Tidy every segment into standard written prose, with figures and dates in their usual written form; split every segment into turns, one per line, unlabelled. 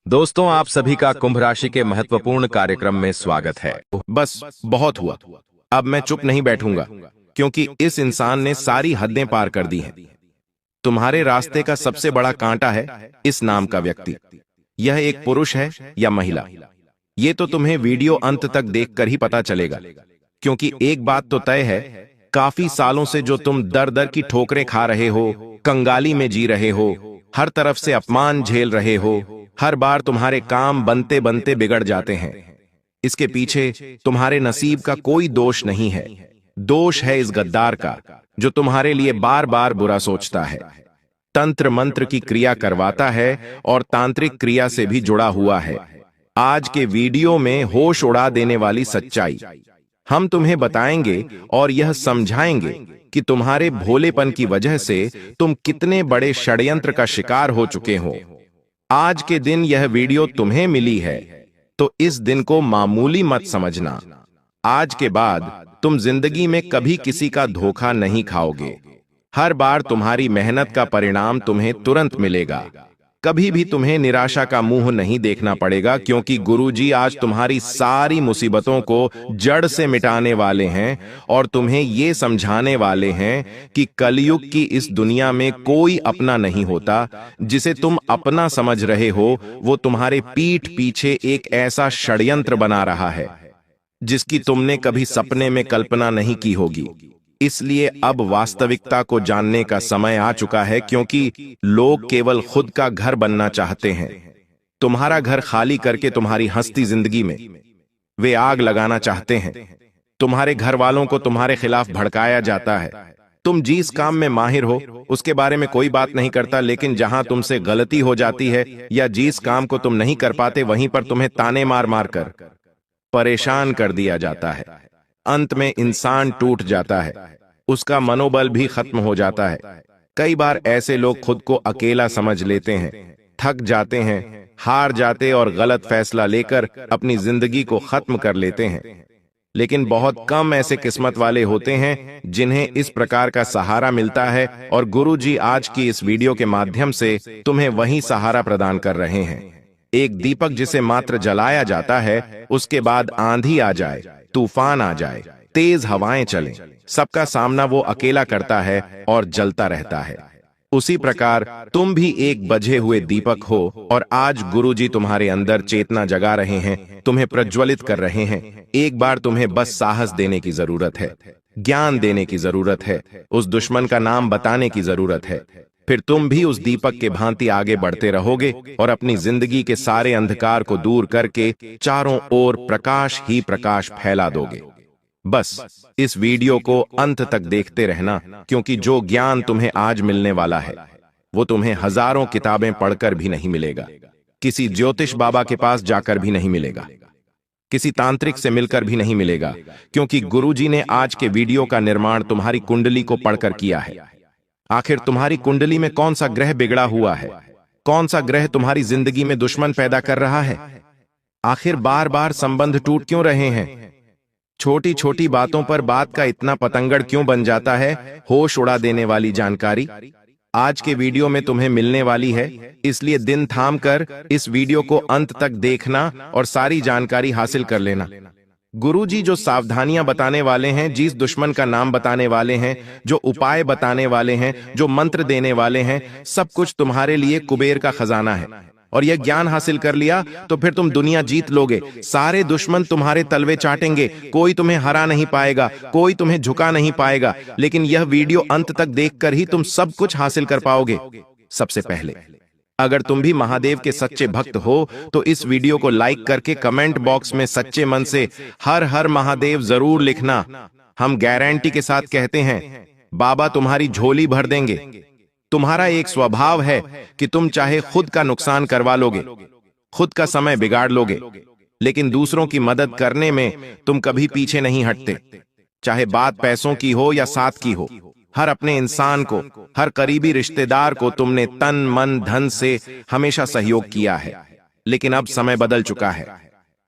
दोस्तों, आप सभी का कुंभ राशि के महत्वपूर्ण कार्यक्रम में स्वागत है।
बस बहुत हुआ। अब मैं चुप नहीं बैठूंगा, क्योंकि इस इंसान ने सारी हदें पार कर दी हैं। तुम्हारे रास्ते का सबसे बड़ा कांटा है इस नाम का व्यक्ति। यह एक पुरुष है या महिला, ये तो तुम्हें वीडियो अंत तक देखकर ही पता चलेगा। क्योंकि एक बात तो तय है, काफी सालों से जो तुम दर दर की ठोकरें खा रहे हो, कंगाली में जी रहे हो, हर तरफ से अपमान झेल रहे हो, हर बार तुम्हारे काम बनते बनते बिगड़ जाते हैं। इसके पीछे तुम्हारे नसीब का कोई दोष नहीं है। दोष है इस गद्दार का, जो तुम्हारे लिए बार बार बुरा सोचता है, तंत्र मंत्र की क्रिया करवाता है और तांत्रिक क्रिया से भी जुड़ा हुआ है। आज के वीडियो में होश उड़ा देने वाली सच्चाई हम तुम्हें बताएंगे और यह समझाएंगे कि तुम्हारे भोलेपन की वजह से तुम कितने बड़े षड्यंत्र का शिकार हो चुके हो। आज के दिन यह वीडियो तुम्हें मिली है, तो इस दिन को मामूली मत समझना। आज के बाद तुम जिंदगी में कभी किसी का धोखा नहीं खाओगे। हर बार तुम्हारी मेहनत का परिणाम तुम्हें तुरंत मिलेगा। कभी भी तुम्हें निराशा का मुंह नहीं देखना पड़ेगा, क्योंकि गुरुजी आज तुम्हारी सारी मुसीबतों को जड़ से मिटाने वाले हैं और तुम्हें ये समझाने वाले हैं कि कलयुग की इस दुनिया में कोई अपना नहीं होता। जिसे तुम अपना समझ रहे हो, वो तुम्हारे पीठ पीछे एक ऐसा षड्यंत्र बना रहा है जिसकी तुमने कभी सपने में कल्पना नहीं की होगी। इसलिए अब वास्तविकता को जानने का समय आ चुका है, क्योंकि लोग केवल खुद का घर बनना चाहते हैं। तुम्हारा घर खाली करके तुम्हारी हंसती जिंदगी में वे आग लगाना चाहते हैं। तुम्हारे घर वालों को तुम्हारे खिलाफ भड़काया जाता है। तुम जिस काम में माहिर हो उसके बारे में कोई बात नहीं करता, लेकिन जहां तुमसे गलती हो जाती है या जिस काम को तुम नहीं कर पाते, वहीं पर तुम्हें ताने मार मार कर परेशान कर दिया जाता है। अंत में इंसान टूट जाता है, उसका मनोबल भी खत्म हो जाता है। कई बार ऐसे लोग खुद को अकेला समझ लेते हैं, थक जाते हैं, हार जाते और गलत फैसला लेकर अपनी जिंदगी को खत्म कर लेते हैं। लेकिन बहुत कम ऐसे किस्मत वाले होते हैं जिन्हें इस प्रकार का सहारा मिलता है, और गुरुजी आज की इस वीडियो के माध्यम से तुम्हें वही सहारा प्रदान कर रहे हैं। एक दीपक जिसे मात्र जलाया जाता है, उसके बाद आंधी आ जाए, तूफान आ जाए, तेज हवाएं चलें, सबका सामना वो अकेला करता है और जलता रहता है। उसी प्रकार तुम भी एक बझे हुए दीपक हो, और आज गुरुजी तुम्हारे अंदर चेतना जगा रहे हैं, तुम्हें प्रज्वलित कर रहे हैं। एक बार तुम्हें बस साहस देने की जरूरत है, ज्ञान देने की जरूरत है, उस दुश्मन का नाम बताने की जरूरत है। फिर तुम भी उस दीपक के भांति आगे बढ़ते रहोगे और अपनी जिंदगी के सारे अंधकार को दूर करके चारों ओर प्रकाश ही प्रकाश फैला दोगे। बस इस वीडियो को अंत तक देखते रहना, क्योंकि जो ज्ञान तुम्हें आज मिलने वाला है वो तुम्हें हजारों किताबें पढ़कर भी नहीं मिलेगा, किसी ज्योतिष बाबा के पास जाकर भी नहीं मिलेगा, किसी तांत्रिक से मिलकर भी नहीं मिलेगा, क्योंकि गुरुजी ने आज के वीडियो का निर्माण तुम्हारी कुंडली को पढ़कर किया है। आखिर तुम्हारी कुंडली में कौन सा ग्रह बिगड़ा हुआ है? कौन सा ग्रह तुम्हारी जिंदगी में दुश्मन पैदा कर रहा है? आखिर बार बार संबंध टूट क्यों रहे हैं? छोटी छोटी बातों पर बात का इतना पतंगड़ क्यों बन जाता है? होश उड़ा देने वाली जानकारी आज के वीडियो में तुम्हें मिलने वाली है, इसलिए दिन थाम कर इस वीडियो को अंत तक देखना और सारी जानकारी हासिल कर लेना। गुरुजी जो सावधानियां बताने वाले हैं, जिस दुश्मन का नाम बताने वाले हैं, जो उपाय बताने वाले हैं, जो मंत्र देने वाले हैं, सब कुछ तुम्हारे लिए कुबेर का खजाना है। और यह ज्ञान हासिल कर लिया तो फिर तुम दुनिया जीत लोगे। सारे दुश्मन तुम्हारे तलवे चाटेंगे, कोई तुम्हें हरा नहीं पाएगा, कोई तुम्हें झुका नहीं पाएगा। लेकिन यह वीडियो अंत तक देखकर ही तुम सब कुछ हासिल कर पाओगे। सबसे पहले, अगर तुम भी महादेव के सच्चे भक्त हो तो इस वीडियो को लाइक करके कमेंट बॉक्स में सच्चे मन से हर हर महादेव जरूर लिखना। हम गारंटी के साथ कहते हैं, बाबा तुम्हारी झोली भर देंगे। तुम्हारा एक स्वभाव है कि तुम चाहे खुद का नुकसान करवा लोगे, खुद का समय बिगाड़ लोगे, लेकिन दूसरों की मदद करने में तुम कभी पीछे नहीं हटते। चाहे बात पैसों की हो या साथ की हो, हर अपने इंसान को, हर करीबी रिश्तेदार को तुमने तन मन धन से हमेशा सहयोग किया है। लेकिन अब समय बदल चुका है,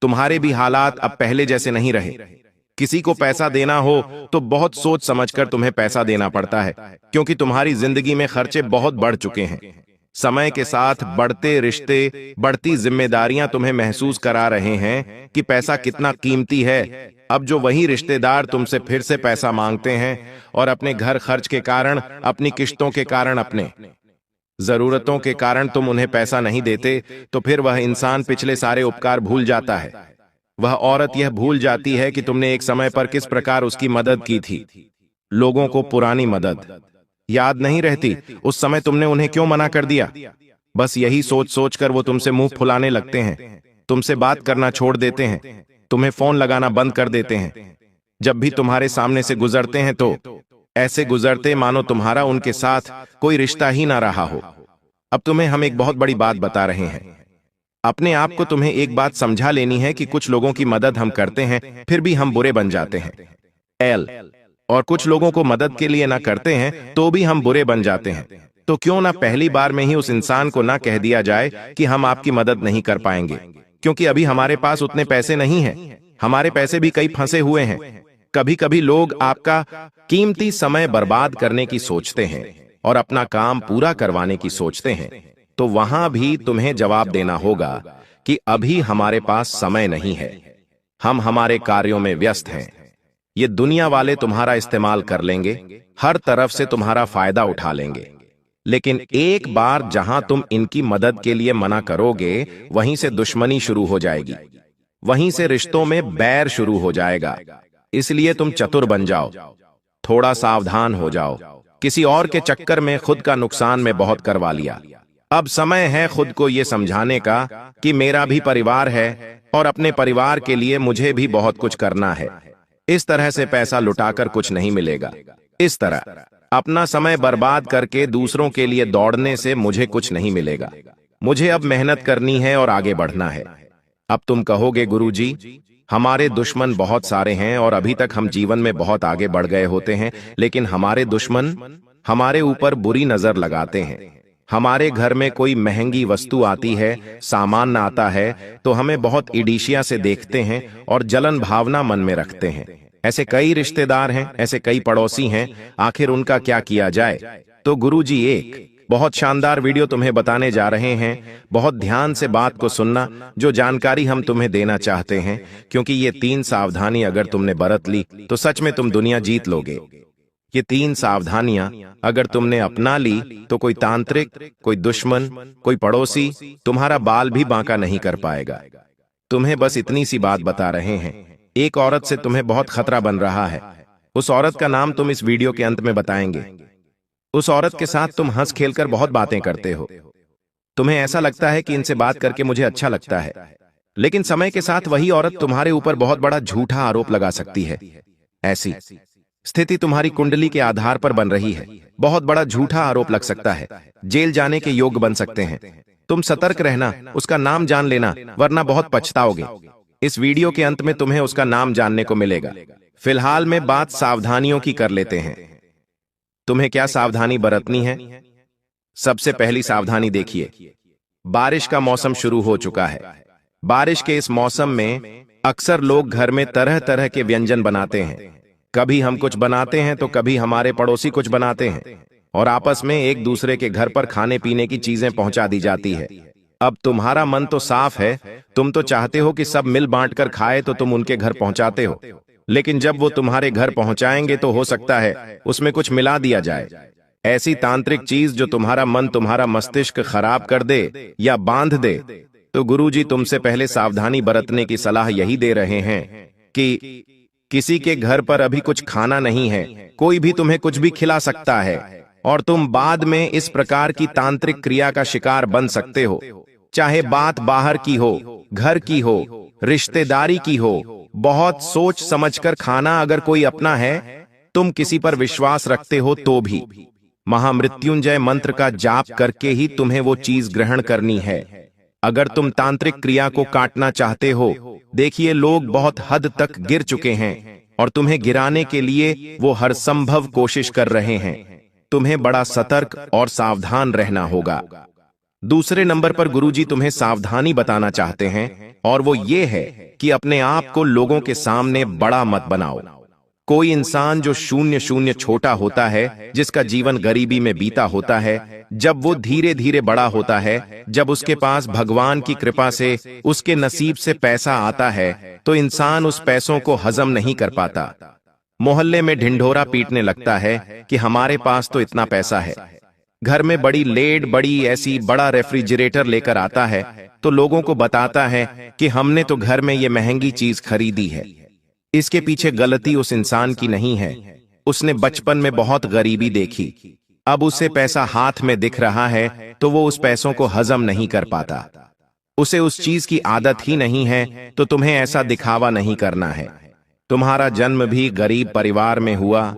तुम्हारे भी हालात अब पहले जैसे नहीं रहे। किसी को पैसा देना हो तो बहुत सोच समझकर तुम्हें पैसा देना पड़ता है, क्योंकि तुम्हारी जिंदगी में खर्चे बहुत बढ़ चुके हैं। समय के साथ बढ़ते रिश्ते, बढ़ती जिम्मेदारियां तुम्हें महसूस करा रहे हैं कि पैसा कितना कीमती है। अब जो वही रिश्तेदार तुमसे फिर से पैसा मांगते हैं और अपने घर खर्च के कारण, अपनी किश्तों के कारण, अपने जरूरतों के कारण तुम उन्हें पैसा नहीं देते, तो फिर वह इंसान पिछले सारे उपकार भूल जाता है। वह औरत यह भूल जाती है कि तुमने एक समय पर किस प्रकार उसकी मदद की थी। लोगों को पुरानी मदद याद नहीं रहती, उस समय तुमने उन्हें क्यों मना कर दिया। बस यही सोच सोच कर वो तुमसे मुंह फुलाने लगते हैं, तुमसे बात करना छोड़ देते हैं, तुम्हें फोन लगाना बंद कर देते हैं। जब भी तुम्हारे सामने से गुजरते हैं तो ऐसे गुजरते मानो तुम्हारा उनके साथ कोई रिश्ता ही ना रहा हो। अब तुम्हें हम एक बहुत बड़ी बात बता रहे हैं। अपने आप को तुम्हें एक बात समझा लेनी है कि कुछ लोगों की मदद हम करते हैं फिर भी हम बुरे बन जाते हैं। और कुछ लोगों को मदद के लिए ना करते हैं तो भी हम बुरे बन जाते हैं। तो क्यों ना पहली बार में ही उस इंसान को ना कह दिया जाए कि हम आपकी मदद नहीं कर पाएंगे, क्योंकि अभी हमारे पास उतने पैसे नहीं हैं। हमारे पैसे भी कई फंसे हुए हैं। कभी कभी लोग आपका कीमती समय बर्बाद करने की सोचते हैं और अपना काम पूरा करवाने की सोचते हैं, तो वहां भी तुम्हें जवाब देना होगा कि अभी हमारे पास समय नहीं है। हम हमारे कार्यों में व्यस्त हैं। ये दुनिया वाले तुम्हारा इस्तेमाल कर लेंगे, हर तरफ से तुम्हारा फायदा उठा लेंगे। लेकिन एक बार जहां तुम इनकी मदद के लिए मना करोगे, वहीं से दुश्मनी शुरू हो जाएगी, वहीं से रिश्तों में बैर शुरू हो जाएगा। इसलिए तुम चतुर बन जाओ, थोड़ा सावधान हो जाओ। किसी और के चक्कर में खुद का नुकसान में बहुत करवा लिया। अब समय है खुद को यह समझाने का कि मेरा भी परिवार है और अपने परिवार के लिए मुझे भी बहुत कुछ करना है। इस तरह से पैसा लुटाकर कुछ नहीं मिलेगा। इस तरह अपना समय बर्बाद करके दूसरों के लिए दौड़ने से मुझे कुछ नहीं मिलेगा। मुझे अब मेहनत करनी है और आगे बढ़ना है। अब तुम कहोगे, गुरुजी, हमारे दुश्मन बहुत सारे हैं और अभी तक हम जीवन में बहुत आगे बढ़ गए होते हैं, लेकिन हमारे दुश्मन हमारे ऊपर बुरी नजर लगाते हैं। हमारे घर में कोई महंगी वस्तु आती है, सामान आता है, तो हमें बहुत ईर्ष्या से देखते हैं और जलन भावना मन में रखते हैं। ऐसे कई रिश्तेदार हैं, ऐसे कई पड़ोसी हैं, आखिर उनका क्या किया जाए। तो गुरुजी एक बहुत शानदार वीडियो तुम्हें बताने जा रहे हैं। बहुत ध्यान से बात को सुनना, जो जानकारी हम तुम्हें देना चाहते हैं, क्योंकि ये 3 सावधानी अगर तुमने बरत ली तो सच में तुम दुनिया जीत लोगे। ये 3 सावधानियां अगर तुमने अपना ली तो कोई तांत्रिक, कोई दुश्मन, कोई पड़ोसी तुम्हारा बाल भी बांका नहीं कर पाएगा। तुम्हें बस इतनी सी बात बता रहे हैं। एक औरत से तुम्हें बहुत खतरा बन रहा है। उस औरत का नाम तुम इस वीडियो के अंत में बताएंगे। उस औरत के साथ तुम हंस खेलकर बहुत बातें करते हो। तुम्हें ऐसा लगता है कि इनसे बात करके मुझे अच्छा लगता है, लेकिन समय के साथ वही औरत तुम्हारे ऊपर बहुत बड़ा झूठा आरोप लगा सकती है। ऐसी स्थिति तुम्हारी कुंडली के आधार पर बन रही है। बहुत बड़ा झूठा आरोप लग सकता है, जेल जाने के योग्य बन सकते हैं। तुम सतर्क रहना, उसका नाम जान लेना, वरना बहुत पछताओगे। इस वीडियो के अंत में तुम्हें उसका नाम जानने को मिलेगा। फिलहाल में बात सावधानियों की कर लेते हैं। तुम्हें क्या सावधानी बरतनी है? सबसे पहली सावधानी देखिए, बारिश का मौसम शुरू हो चुका है। बारिश के इस मौसम में अक्सर लोग घर में तरह तरह के व्यंजन बनाते हैं। कभी हम कुछ बनाते हैं तो कभी हमारे पड़ोसी कुछ बनाते हैं, और आपस में एक दूसरे के घर पर खाने पीने की चीजें पहुंचा दी जाती है। अब तुम्हारा मन तो साफ है, तुम तो चाहते हो कि सब मिल बांट कर खाए, तो तुम उनके घर पहुंचाते हो। लेकिन जब वो तुम्हारे घर पहुंचाएंगे तो हो सकता है उसमें कुछ मिला दिया जाए, ऐसी तांत्रिक चीज जो तुम्हारा मन, तुम्हारा मस्तिष्क खराब कर दे या बांध दे। तो गुरुजी तुमसे पहले सावधानी बरतने की सलाह यही दे रहे हैं कि किसी के घर पर अभी कुछ खाना नहीं है, कोई भी तुम्हें कुछ भी खिला सकता है, और तुम बाद में इस प्रकार की तांत्रिक क्रिया का शिकार बन सकते हो। चाहे बात बाहर की हो, घर की हो, रिश्तेदारी की हो, बहुत सोच समझकर खाना अगर कोई अपना है, तुम किसी पर विश्वास रखते हो तो भी महामृत्युंजय मंत्र का जाप करके ही तुम्हें वो चीज ग्रहण करनी है। अगर तुम तांत्रिक क्रिया को काटना चाहते हो, देखिए लोग बहुत हद तक गिर चुके हैं और तुम्हें गिराने के लिए वो हर संभव कोशिश कर रहे हैं। तुम्हें बड़ा सतर्क और सावधान रहना होगा। दूसरे नंबर पर गुरुजी तुम्हें सावधानी बताना चाहते हैं, और वो ये है कि अपने आप को लोगों के सामने बड़ा मत बनाओ। कोई इंसान जो शून्य शून्य छोटा होता है, जिसका जीवन गरीबी में बीता होता है, जब वो धीरे धीरे बड़ा होता है, जब उसके पास भगवान की कृपा से उसके नसीब से पैसा आता है, तो इंसान उस पैसों को हजम नहीं कर पाता। मोहल्ले में ढिंढोरा पीटने लगता है कि हमारे पास तो इतना पैसा है। घर में बड़ी लेड, बड़ी ऐसी बड़ा रेफ्रिजरेटर लेकर आता है तो लोगों को बताता है कि हमने तो घर में ये महंगी चीज खरीदी है। इसके पीछे गलती उस इंसान की नहीं है। उसने बचपन में बहुत गरीबी देखी, अब उसे पैसा हाथ में दिख रहा है तो वो उस पैसों को हजम नहीं कर पाता। उसे उस चीज की आदत ही नहीं है, तो तुम्हें ऐसा दिखावा नहीं करना है। तुम्हारा जन्म भी गरीब परिवार में हुआ,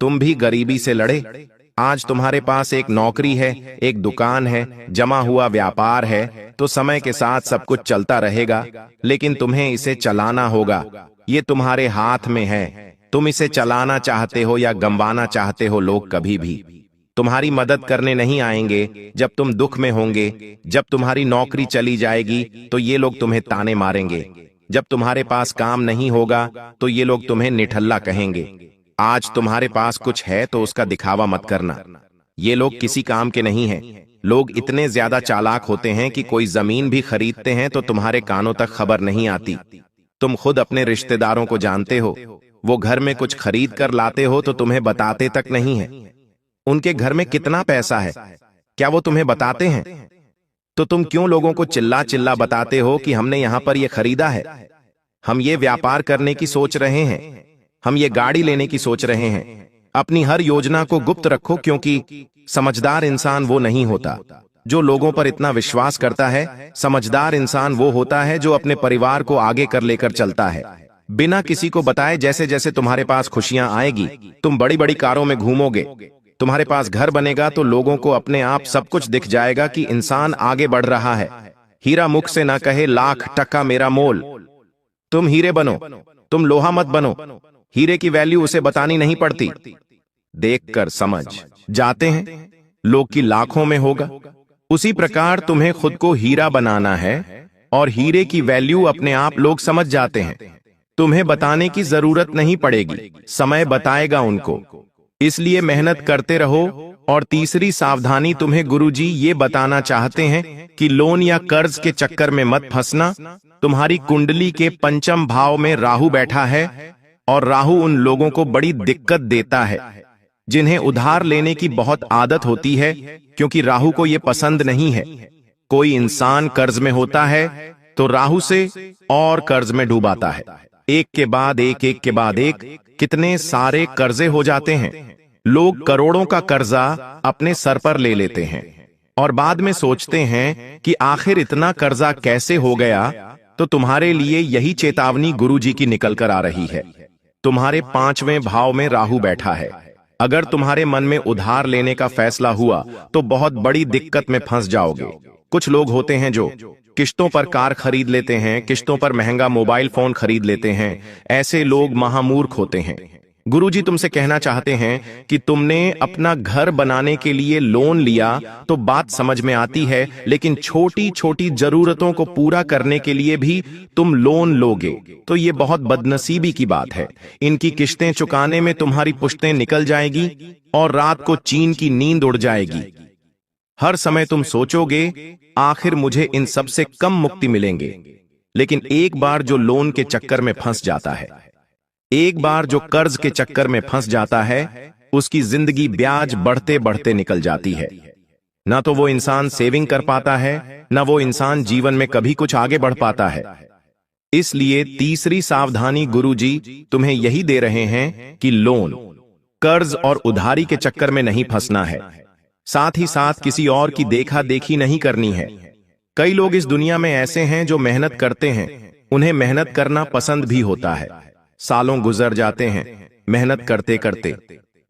तुम भी गरीबी से लड़े। आज तुम्हारे पास एक नौकरी है, एक दुकान है, जमा हुआ व्यापार है, तो समय के साथ सब कुछ चलता रहेगा, लेकिन तुम्हें इसे चलाना होगा। ये तुम्हारे हाथ में है। तुम इसे चलाना चाहते हो या गंवाना चाहते हो। लोग कभी भी तुम्हारी मदद करने नहीं आएंगे जब तुम दुख में होंगे। जब तुम्हारी नौकरी चली जाएगी तो ये लोग तुम्हें ताने मारेंगे। जब तुम्हारे पास काम नहीं होगा तो ये लोग तुम्हें निठल्ला कहेंगे। आज तुम्हारे पास कुछ है तो उसका दिखावा मत करना। ये लोग किसी काम के नहीं हैं। लोग इतने ज्यादा चालाक होते हैं कि कोई जमीन भी खरीदते हैं तो तुम्हारे कानों तक खबर नहीं आती। तुम खुद अपने रिश्तेदारों को जानते हो, वो घर में कुछ खरीद कर लाते हो तो तुम्हें बताते तक नहीं है। उनके घर में कितना पैसा है, क्या वो तुम्हें बताते हैं? तो तुम क्यों लोगों को चिल्ला चिल्ला बताते हो कि हमने यहां पर ये खरीदा है, हम ये व्यापार करने की सोच रहे हैं, हम ये गाड़ी लेने की सोच रहे हैं। अपनी हर योजना को गुप्त रखो, क्योंकि समझदार इंसान वो नहीं होता जो लोगों पर इतना विश्वास करता है। समझदार इंसान वो होता है जो अपने परिवार को आगे कर लेकर चलता है, बिना किसी को बताए। जैसे जैसे तुम्हारे पास खुशियां आएगी, तुम बड़ी बड़ी कारों में घूमोगे, तुम्हारे पास घर बनेगा, तो लोगों को अपने आप सब कुछ दिख जाएगा कि इंसान आगे बढ़ रहा है। हीरा मुख से ना कहे लाख टका मेरा मोल। तुम हीरे बनो, तुम लोहा मत बनो। हीरे की वैल्यू उसे बतानी नहीं पड़ती, देखकर समझ जाते हैं लोग की लाखों में होगा। उसी प्रकार तुम्हें खुद को हीरा बनाना है और हीरे की वैल्यू अपने आप लोग समझ जाते हैं। तुम्हें बताने की जरूरत नहीं पड़ेगी, समय बताएगा उनको। इसलिए मेहनत करते रहो। और तीसरी सावधानी तुम्हें गुरुजी ये बताना चाहते हैं कि लोन या कर्ज के चक्कर में मत फंसना। तुम्हारी कुंडली के पंचम भाव में राहु बैठा है और राहु उन लोगों को बड़ी दिक्कत देता है जिन्हें उधार लेने की बहुत आदत होती है, क्योंकि राहु को यह पसंद नहीं है। कोई इंसान कर्ज में होता है तो राहु से और कर्ज में डूबाता है। एक के बाद एक, एक के बाद एक, कितने सारे कर्जे हो जाते हैं। लोग करोड़ों का कर्जा अपने सर पर ले लेते हैं और बाद में सोचते हैं कि आखिर इतना कर्जा कैसे हो गया। तो तुम्हारे लिए यही चेतावनी गुरुजी की निकल कर आ रही है। तुम्हारे 5वें भाव में राहु बैठा है। अगर तुम्हारे मन में उधार लेने का फैसला हुआ तो बहुत बड़ी दिक्कत में फंस जाओगे। कुछ लोग होते हैं जो किश्तों पर कार खरीद लेते हैं, किश्तों पर महंगा मोबाइल फोन खरीद लेते हैं। ऐसे लोग महामूर्ख होते हैं। गुरुजी तुमसे कहना चाहते हैं कि तुमने अपना घर बनाने के लिए लोन लिया तो बात समझ में आती है, लेकिन छोटी छोटी जरूरतों को पूरा करने के लिए भी तुम लोन लोगे तो ये बहुत बदनसीबी की बात है। इनकी किश्तें चुकाने में तुम्हारी पुश्तें निकल जाएगी और रात को चीन की नींद उड़ जाएगी। हर समय तुम सोचोगे आखिर मुझे इन सब से कम मुक्ति मिलेंगे, लेकिन एक बार जो लोन के चक्कर में फंस जाता है, एक बार जो कर्ज के चक्कर में फंस जाता है, उसकी जिंदगी ब्याज बढ़ते बढ़ते निकल जाती है। ना तो वो इंसान सेविंग कर पाता है, ना वो इंसान जीवन में कभी कुछ आगे बढ़ पाता है। इसलिए तीसरी सावधानी गुरुजी तुम्हें यही दे रहे हैं कि लोन, कर्ज और उधारी के चक्कर में नहीं फंसना है। साथ ही साथ किसी और की देखा देखी नहीं करनी है। कई लोग इस दुनिया में ऐसे हैं जो मेहनत करते हैं, उन्हें मेहनत करना पसंद भी होता है। सालों गुजर जाते हैं मेहनत करते करते,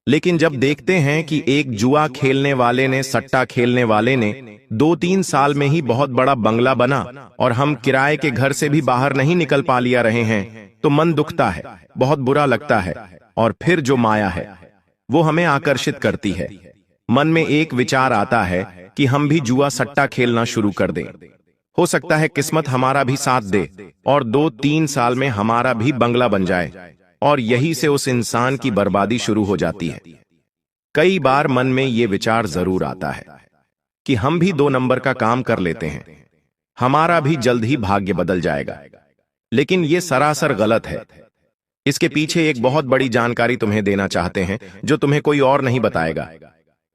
लेकिन जब देखते हैं कि एक जुआ खेलने वाले ने, सट्टा खेलने वाले ने 2-3 साल में ही बहुत बड़ा बंगला बना और हम किराए के घर से भी बाहर नहीं निकल पा लिया रहे हैं, तो मन दुखता है, बहुत बुरा लगता है। और फिर जो माया है वो हमें आकर्षित करती है। मन में एक विचार आता है कि हम भी जुआ सट्टा खेलना शुरू कर दें। हो सकता है किस्मत हमारा भी साथ दे और 2-3 साल में हमारा भी बंगला बन जाए। और यही से उस इंसान की बर्बादी शुरू हो जाती है। कई बार मन में ये विचार जरूर आता है कि हम भी 2 नंबर का काम कर लेते हैं, हमारा भी जल्द ही भाग्य बदल जाएगा। लेकिन ये सरासर गलत है। इसके पीछे एक बहुत बड़ी जानकारी तुम्हें देना चाहते हैं जो तुम्हें कोई और नहीं बताएगा।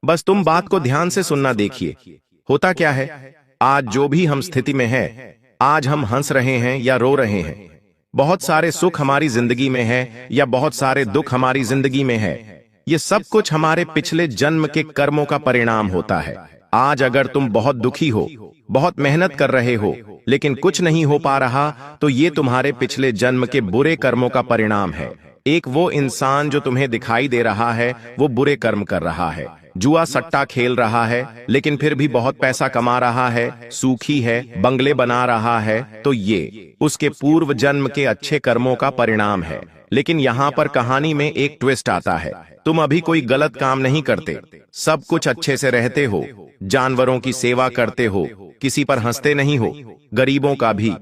बस तुम बात को ध्यान से सुनना। देखिए, होता क्या है, आज जो भी हम स्थिति में है, आज हम हंस रहे हैं या रो रहे हैं, बहुत सारे सुख हमारी जिंदगी में है या बहुत सारे दुख हमारी जिंदगी में है, ये सब कुछ हमारे पिछले जन्म के कर्मों का परिणाम होता है। आज अगर तुम बहुत दुखी हो, बहुत मेहनत कर रहे हो, लेकिन कुछ नहीं हो पा रहा, तो ये तुम्हारे पिछले जन्म के बुरे कर्मों का परिणाम है। एक वो इंसान जो तुम्हें दिखाई दे रहा है, वो बुरे कर्म कर रहा है, जुआ सट्टा खेल रहा है, लेकिन फिर भी बहुत पैसा कमा रहा है, सूखी है, बंगले बना रहा है, तो ये उसके पूर्व जन्म के अच्छे कर्मों का परिणाम है। लेकिन यहाँ पर कहानी में एक ट्विस्ट आता है। तुम अभी कोई गलत काम नहीं करते, सब कुछ अच्छे से रहते हो, जानवरों की सेवा करते हो, किसी पर हंसते नहीं हो, गरीबों का भी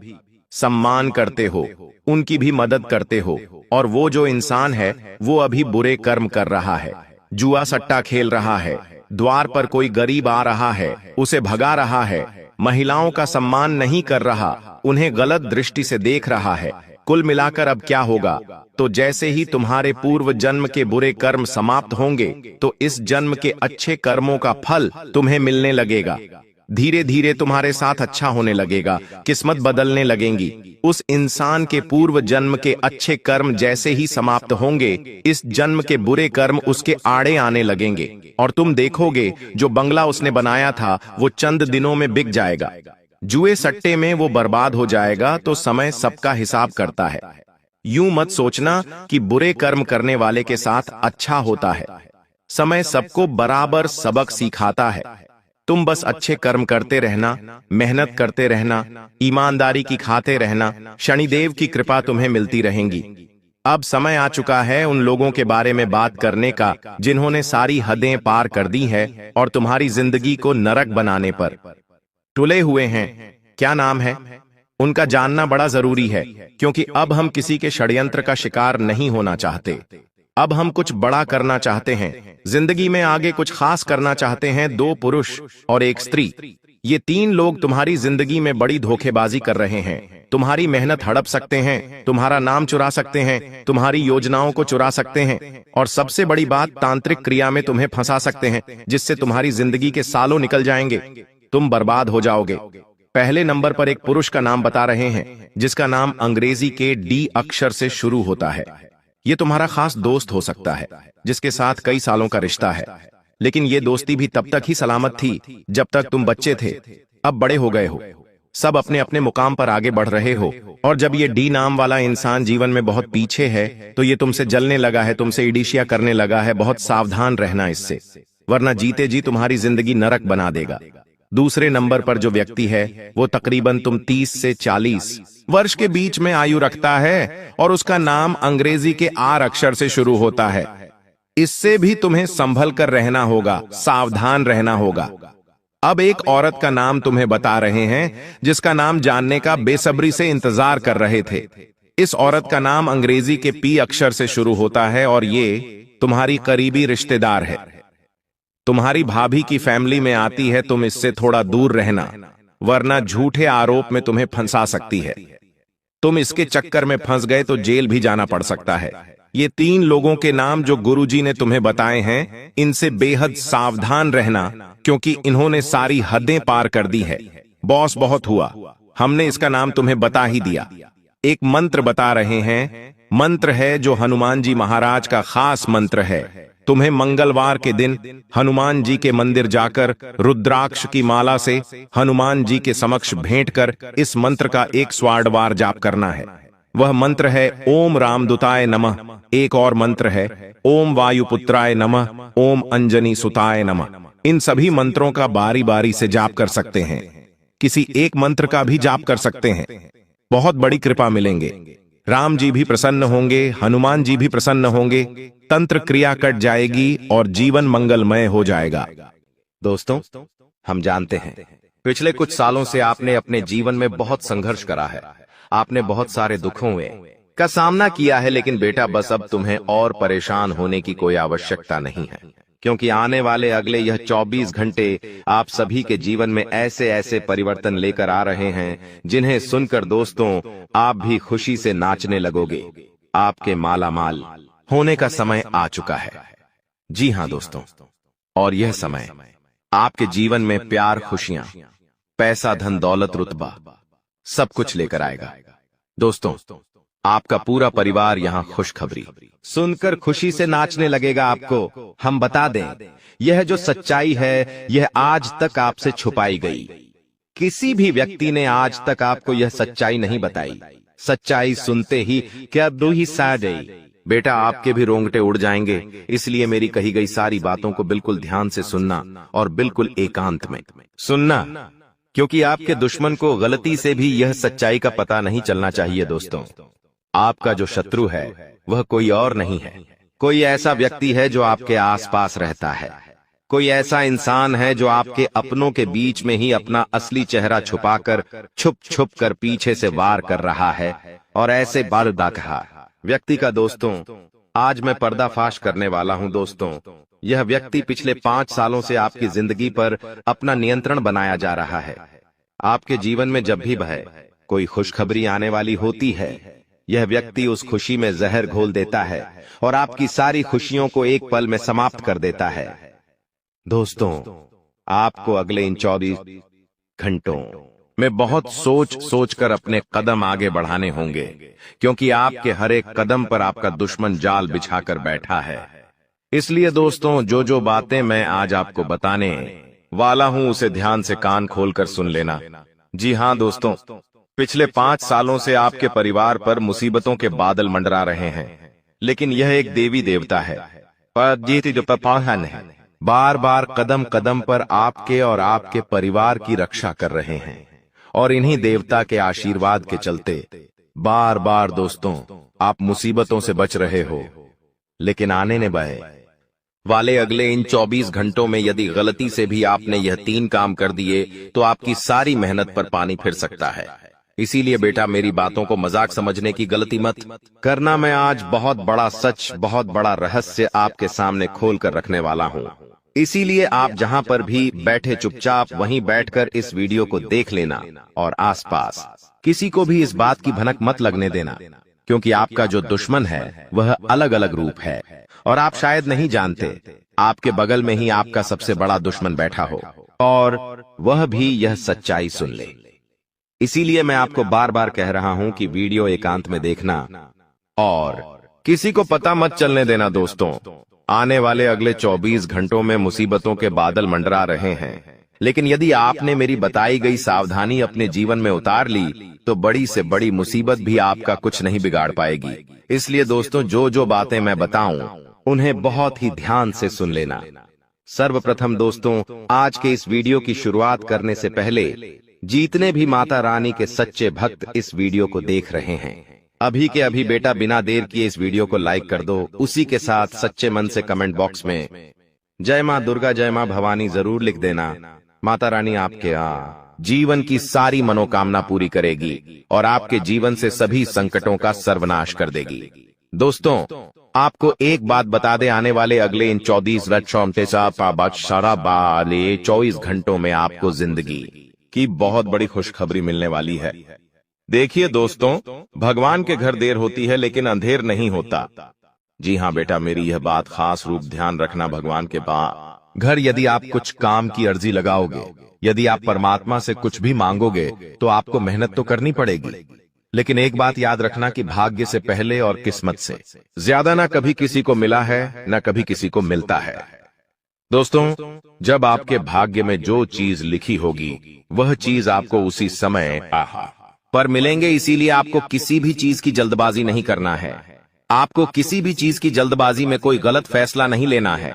सम्मान करते हो, उनकी भी मदद करते हो, और वो जो इंसान है वो अभी बुरे कर्म कर रहा है, जुआ सट्टा खेल रहा है, द्वार पर कोई गरीब आ रहा है, उसे भगा रहा है, महिलाओं का सम्मान नहीं कर रहा, उन्हें गलत दृष्टि से देख रहा है। कुल मिलाकर अब क्या होगा, तो जैसे ही तुम्हारे पूर्व जन्म के बुरे कर्म समाप्त होंगे, तो इस जन्म के अच्छे कर्मों का फल तुम्हें मिलने लगेगा। धीरे धीरे तुम्हारे साथ अच्छा होने लगेगा, किस्मत बदलने लगेंगी। उस इंसान के पूर्व जन्म के अच्छे कर्म जैसे ही समाप्त होंगे, इस जन्म के बुरे कर्म उसके आड़े आने लगेंगे, और तुम देखोगे जो बंगला उसने बनाया था वो चंद दिनों में बिक जाएगा, जुए सट्टे में वो बर्बाद हो जाएगा। तो समय सबका हिसाब करता है। यूं मत सोचना कि बुरे कर्म करने वाले के साथ अच्छा होता है। समय सबको बराबर सबक सिखाता है। तुम बस अच्छे कर्म करते रहना, मेहनत करते रहना, ईमानदारी की खाते रहना, शनिदेव की कृपा तुम्हें मिलती रहेंगी। अब समय आ चुका है उन लोगों के बारे में बात करने का जिन्होंने सारी हदें पार कर दी है और तुम्हारी जिंदगी को नरक बनाने पर तुले हुए हैं। क्या नाम है उनका जानना बड़ा जरूरी है, क्योंकि अब हम किसी के षड्यंत्र का शिकार नहीं होना चाहते। अब हम कुछ बड़ा करना चाहते हैं, जिंदगी में आगे कुछ खास करना चाहते हैं। 2 पुरुष और 1 स्त्री, ये 3 लोग तुम्हारी जिंदगी में बड़ी धोखेबाजी कर रहे हैं। तुम्हारी मेहनत हड़प सकते हैं, तुम्हारा नाम चुरा सकते हैं, तुम्हारी योजनाओं को चुरा सकते हैं, और सबसे बड़ी बात, तांत्रिक क्रिया में तुम्हें फंसा सकते हैं, जिससे तुम्हारी जिंदगी के सालों निकल जाएंगे, तुम बर्बाद हो जाओगे। पहले नंबर पर एक पुरुष का नाम बता रहे हैं, जिसका नाम अंग्रेजी के डी अक्षर से शुरू होता है। ये तुम्हारा खास दोस्त हो सकता है, जिसके साथ कई सालों का रिश्ता है, लेकिन ये दोस्ती भी तब तक ही सलामत थी जब तक तुम बच्चे थे। अब बड़े हो गए हो, सब अपने अपने मुकाम पर आगे बढ़ रहे हो, और जब ये डी नाम वाला इंसान जीवन में बहुत पीछे है, तो ये तुमसे जलने लगा है, तुमसे ईर्ष्या करने लगा है। बहुत सावधान रहना इससे, वरना जीते जी तुम्हारी जिंदगी नरक बना देगा। दूसरे नंबर पर जो व्यक्ति है वो तकरीबन तुम 30 से 40 वर्ष के बीच में आयु रखता है, और उसका नाम अंग्रेजी के आर अक्षर से शुरू होता है। इससे भी तुम्हें संभल कर रहना होगा, सावधान रहना होगा। अब एक औरत का नाम तुम्हें बता रहे हैं, जिसका नाम जानने का बेसब्री से इंतजार कर रहे थे। इस औरत का नाम अंग्रेजी के पी अक्षर से शुरू होता है, और ये तुम्हारी करीबी रिश्तेदार है, तुम्हारी भाभी की फैमिली में आती है। तुम इससे थोड़ा दूर रहना, वरना झूठे आरोप में तुम्हें फंसा सकती है। तुम इसके चक्कर में फंस गए तो जेल भी जाना पड़ सकता है। ये 3 लोगों के नाम जो गुरुजी ने तुम्हें बताए हैं, इनसे बेहद सावधान रहना, क्योंकि इन्होंने सारी हदें पार कर दी है। बॉस बहुत हुआ, हमने इसका नाम तुम्हें बता ही दिया। एक मंत्र बता रहे हैं, मंत्र है जो हनुमान जी महाराज का खास मंत्र है। तुम्हें मंगलवार के दिन हनुमान जी के मंदिर जाकर रुद्राक्ष की माला से हनुमान जी के समक्ष भेंट कर इस मंत्र का 100 बार जाप करना है। वह मंत्र है ओम रामदूताय नमः। एक और मंत्र है ओम वायुपुत्राय नमः, ओम अंजनी सुताय नमः। इन सभी मंत्रों का बारी बारी से जाप कर सकते हैं, किसी एक मंत्र का भी जाप कर सकते हैं, बहुत बड़ी कृपा मिलेंगे। राम जी भी प्रसन्न होंगे, हनुमान जी भी प्रसन्न होंगे, तंत्र क्रिया कट जाएगी और जीवन मंगलमय हो जाएगा।
दोस्तों, हम जानते हैं पिछले कुछ सालों से आपने अपने जीवन में बहुत संघर्ष करा है। आपने बहुत सारे दुखों में,
का सामना किया है, लेकिन बेटा बस अब तुम्हें और परेशान होने की कोई आवश्यकता नहीं है, क्योंकि आने वाले अगले यह 24 घंटे आप सभी के जीवन में ऐसे ऐसे परिवर्तन लेकर आ रहे हैं जिन्हें सुनकर दोस्तों आप भी खुशी से नाचने लगोगे। आपके मालामाल होने का समय आ चुका है। जी हां दोस्तों, और यह समय आपके जीवन में प्यार, खुशियां, पैसा, धन, दौलत, रुतबा सब कुछ लेकर आएगा। दोस्तों, आपका पूरा परिवार यहां खुशखबरी सुनकर खुशी से नाचने लगेगा। आपको हम बता दें, यह जो सच्चाई है यह आज तक आपसे छुपाई गई। किसी भी व्यक्ति ने आज तक आपको यह सच्चाई नहीं बताई। सच्चाई सुनते ही क्या रूह सा गई। बेटा आपके भी रोंगटे उड़ जाएंगे, इसलिए मेरी कही गई सारी बातों को बिल्कुल ध्यान से सुनना और बिल्कुल एकांत में सुनना, क्योंकि आपके दुश्मन को गलती से भी यह सच्चाई का पता नहीं चलना चाहिए। दोस्तों, आपका जो शत्रु है वह कोई और नहीं है, कोई ऐसा व्यक्ति है जो आपके आसपास रहता है। कोई ऐसा इंसान है जो आपके अपनों के बीच में ही अपना असली चेहरा छुपाकर छुप छुप कर पीछे से वार कर रहा है। और ऐसे बारदाखा व्यक्ति का दोस्तों आज मैं पर्दाफाश करने वाला हूं। दोस्तों, यह व्यक्ति पिछले 5 सालों से आपकी जिंदगी पर अपना नियंत्रण बनाया जा रहा है। आपके जीवन में जब भी वह कोई खुशखबरी आने वाली होती है, यह व्यक्ति उस खुशी में जहर घोल देता है और आपकी सारी खुशियों को एक पल में समाप्त कर देता है। दोस्तों, आपको अगले इन 24 घंटों में बहुत सोच सोच कर अपने कदम आगे बढ़ाने होंगे, क्योंकि आपके हर एक कदम पर आपका दुश्मन जाल बिछाकर बैठा है। इसलिए दोस्तों, जो जो बातें मैं आज आपको बताने वाला हूं उसे ध्यान से कान खोलकर सुन लेना। जी हां दोस्तों, पिछले 5 सालों से आपके परिवार पर मुसीबतों के बादल मंडरा रहे हैं, लेकिन यह एक देवी देवता है पर जीती जो पपाहन है, बार बार कदम कदम पर आपके और आपके परिवार की रक्षा कर रहे हैं। और इन्हीं देवता के आशीर्वाद के चलते बार बार दोस्तों आप मुसीबतों से बच रहे हो। लेकिन आने ने वाले अगले इन 24 घंटों में यदि गलती से भी आपने यह 3 काम कर दिए तो आपकी सारी मेहनत पर पानी फिर सकता है। इसीलिए बेटा मेरी बातों को मजाक समझने की गलती मत करना। मैं आज बहुत बड़ा सच, बहुत बड़ा रहस्य आपके सामने खोल कर रखने वाला हूं। इसीलिए आप जहां पर भी बैठे चुपचाप वहीं बैठकर इस वीडियो को देख लेना और आसपास किसी को भी इस बात की भनक मत लगने देना, क्योंकि आपका जो दुश्मन है वह अलग अलग रूप है और आप शायद नहीं जानते आपके बगल में ही आपका सबसे बड़ा दुश्मन बैठा हो और वह भी यह सच्चाई सुन ले। इसीलिए मैं आपको बार बार कह रहा हूं कि वीडियो एकांत में देखना और किसी को पता मत चलने देना। दोस्तों, आने वाले अगले 24 घंटों में मुसीबतों के बादल मंडरा रहे हैं, लेकिन यदि आपने मेरी बताई गई सावधानी अपने जीवन में उतार ली तो बड़ी से बड़ी मुसीबत भी आपका कुछ नहीं बिगाड़ पाएगी। इसलिए दोस्तों, जो जो बातें मैं बताऊं उन्हें बहुत ही ध्यान से सुन लेना। सर्वप्रथम दोस्तों, आज के इस वीडियो की शुरुआत करने से पहले जितने भी माता रानी के सच्चे भक्त इस वीडियो को देख रहे हैं, अभी के अभी बेटा बिना देर किए इस वीडियो को लाइक कर दो। उसी के साथ सच्चे मन से कमेंट बॉक्स में जय मां दुर्गा, जय मां भवानी जरूर लिख देना। माता रानी आपके जीवन की सारी मनोकामना पूरी करेगी और आपके जीवन से सभी संकटों का सर्वनाश कर देगी। दोस्तों, आपको एक बात बता दे, आने वाले अगले इन 24 घंटों में आपको जिंदगी की बहुत बड़ी खुशखबरी मिलने वाली है। देखिए दोस्तों, भगवान के घर देर होती है लेकिन अंधेर नहीं होता। जी हाँ बेटा, मेरी यह बात खास रूप ध्यान रखना। भगवान के घर यदि आप कुछ काम की अर्जी लगाओगे, यदि आप परमात्मा से कुछ भी मांगोगे तो आपको मेहनत तो करनी पड़ेगी, लेकिन एक बात याद रखना कि भाग्य से पहले और किस्मत से ज्यादा ना कभी किसी को मिला है न कभी किसी को मिलता है। दोस्तों, जब आपके भाग्य में जो चीज लिखी होगी वह चीज आपको उसी समय पर मिलेंगे। इसीलिए आपको किसी भी चीज की जल्दबाजी नहीं करना है। आपको किसी भी चीज की जल्दबाजी में कोई गलत फैसला नहीं लेना है।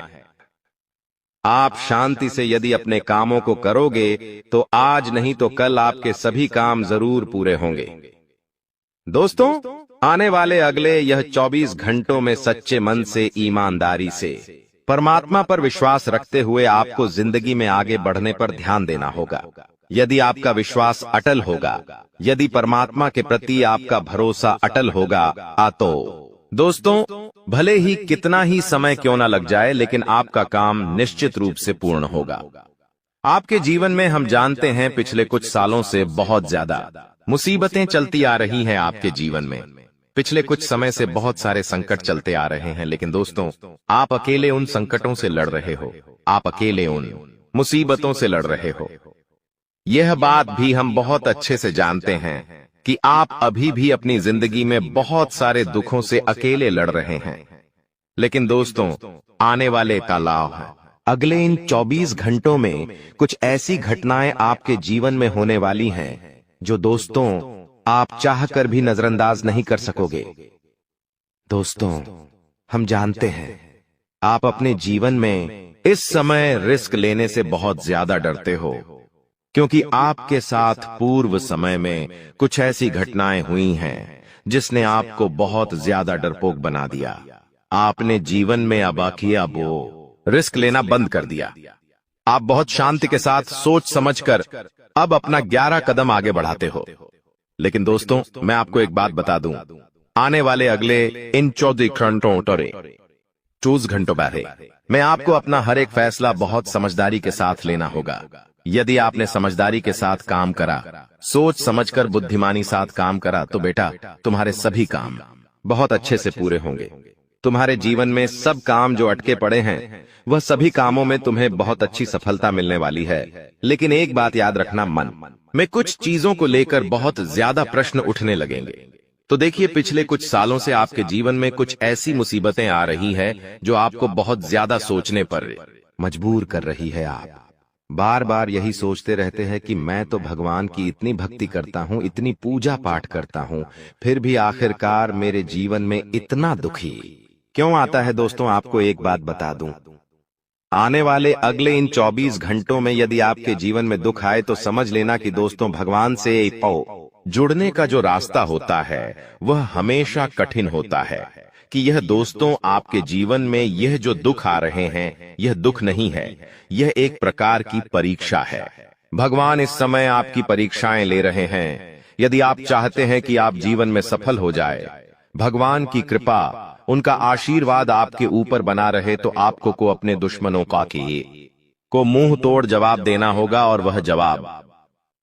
आप शांति से यदि अपने कामों को करोगे तो आज नहीं तो कल आपके सभी काम जरूर पूरे होंगे। दोस्तों, आने वाले अगले यह 24 घंटों में सच्चे मन से, ईमानदारी से, परमात्मा पर विश्वास रखते हुए आपको जिंदगी में आगे बढ़ने पर ध्यान देना होगा। यदि आपका विश्वास अटल होगा, यदि परमात्मा के प्रति आपका भरोसा अटल होगा, तो दोस्तों भले ही कितना ही समय क्यों ना लग जाए, लेकिन आपका काम निश्चित रूप से पूर्ण होगा। आपके जीवन में हम जानते हैं पिछले कुछ सालों से बहुत ज्यादा मुसीबतें चलती आ रही हैं आपके जीवन में। पिछले कुछ समय से बहुत सारे संकट चलते आ रहे हैं, लेकिन दोस्तों आप अकेले उन संकटों से लड़ रहे हो, आप अकेले उन मुसीबतों से लड़ रहे हो। यह बात भी हम बहुत अच्छे से जानते हैं कि आप अभी भी अपनी जिंदगी में बहुत सारे दुखों से अकेले लड़ रहे हैं। लेकिन दोस्तों आने वाले का लाभ है, अगले इन 24 घंटों में कुछ ऐसी घटनाएं आपके जीवन में होने वाली हैं जो दोस्तों आप चाहकर भी नजरअंदाज नहीं कर सकोगे। दोस्तों हम जानते हैं आप अपने जीवन में इस समय रिस्क लेने से बहुत ज्यादा डरते हो, क्योंकि आपके साथ पूर्व समय में कुछ ऐसी घटनाएं हुई हैं जिसने आपको बहुत ज्यादा डरपोक बना दिया। आपने जीवन में अबाकिया रिस्क लेना बंद कर दिया। आप बहुत शांति के साथ सोच समझकर अब अपना 11 कदम आगे बढ़ाते हो। लेकिन दोस्तों मैं आपको एक बात बता दूं, आने वाले अगले इन 24 घंटों बारे में आपको अपना हर एक फैसला बहुत समझदारी के साथ लेना होगा। यदि आपने समझदारी के साथ काम करा, सोच समझकर बुद्धिमानी साथ काम करा, तो बेटा तुम्हारे सभी काम बहुत अच्छे से पूरे होंगे। तुम्हारे जीवन में सब काम जो अटके पड़े हैं वह सभी कामों में तुम्हें बहुत अच्छी सफलता मिलने वाली है। लेकिन एक बात याद रखना, मन में कुछ चीजों को लेकर बहुत ज्यादा प्रश्न उठने लगेंगे। तो देखिए पिछले कुछ सालों से आपके जीवन में कुछ ऐसी मुसीबतें आ रही हैं जो आपको बहुत ज्यादा सोचने पर मजबूर कर रही है। आप बार बार यही सोचते रहते हैं कि मैं तो भगवान की इतनी भक्ति करता हूँ, इतनी पूजा पाठ करता हूँ, फिर भी आखिरकार मेरे जीवन में इतना दुखी क्यों आता है। दोस्तों आपको एक बात बता दूं, आने वाले अगले इन 24 घंटों में यदि आपके जीवन में दुख आए तो समझ लेना कि दोस्तों भगवान से जुड़ने का जो रास्ता होता है वह हमेशा कठिन होता है। कि यह दोस्तों आपके जीवन में यह जो दुख आ रहे हैं यह दुख नहीं है, यह एक प्रकार की परीक्षा है। भगवान इस समय आपकी परीक्षाएं ले रहे हैं। यदि आप चाहते हैं कि आप जीवन में सफल हो जाए, भगवान की कृपा, उनका आशीर्वाद आपके ऊपर बना रहे, तो आपको को अपने दुश्मनों को मुंह तोड़ जवाब देना होगा। और वह जवाब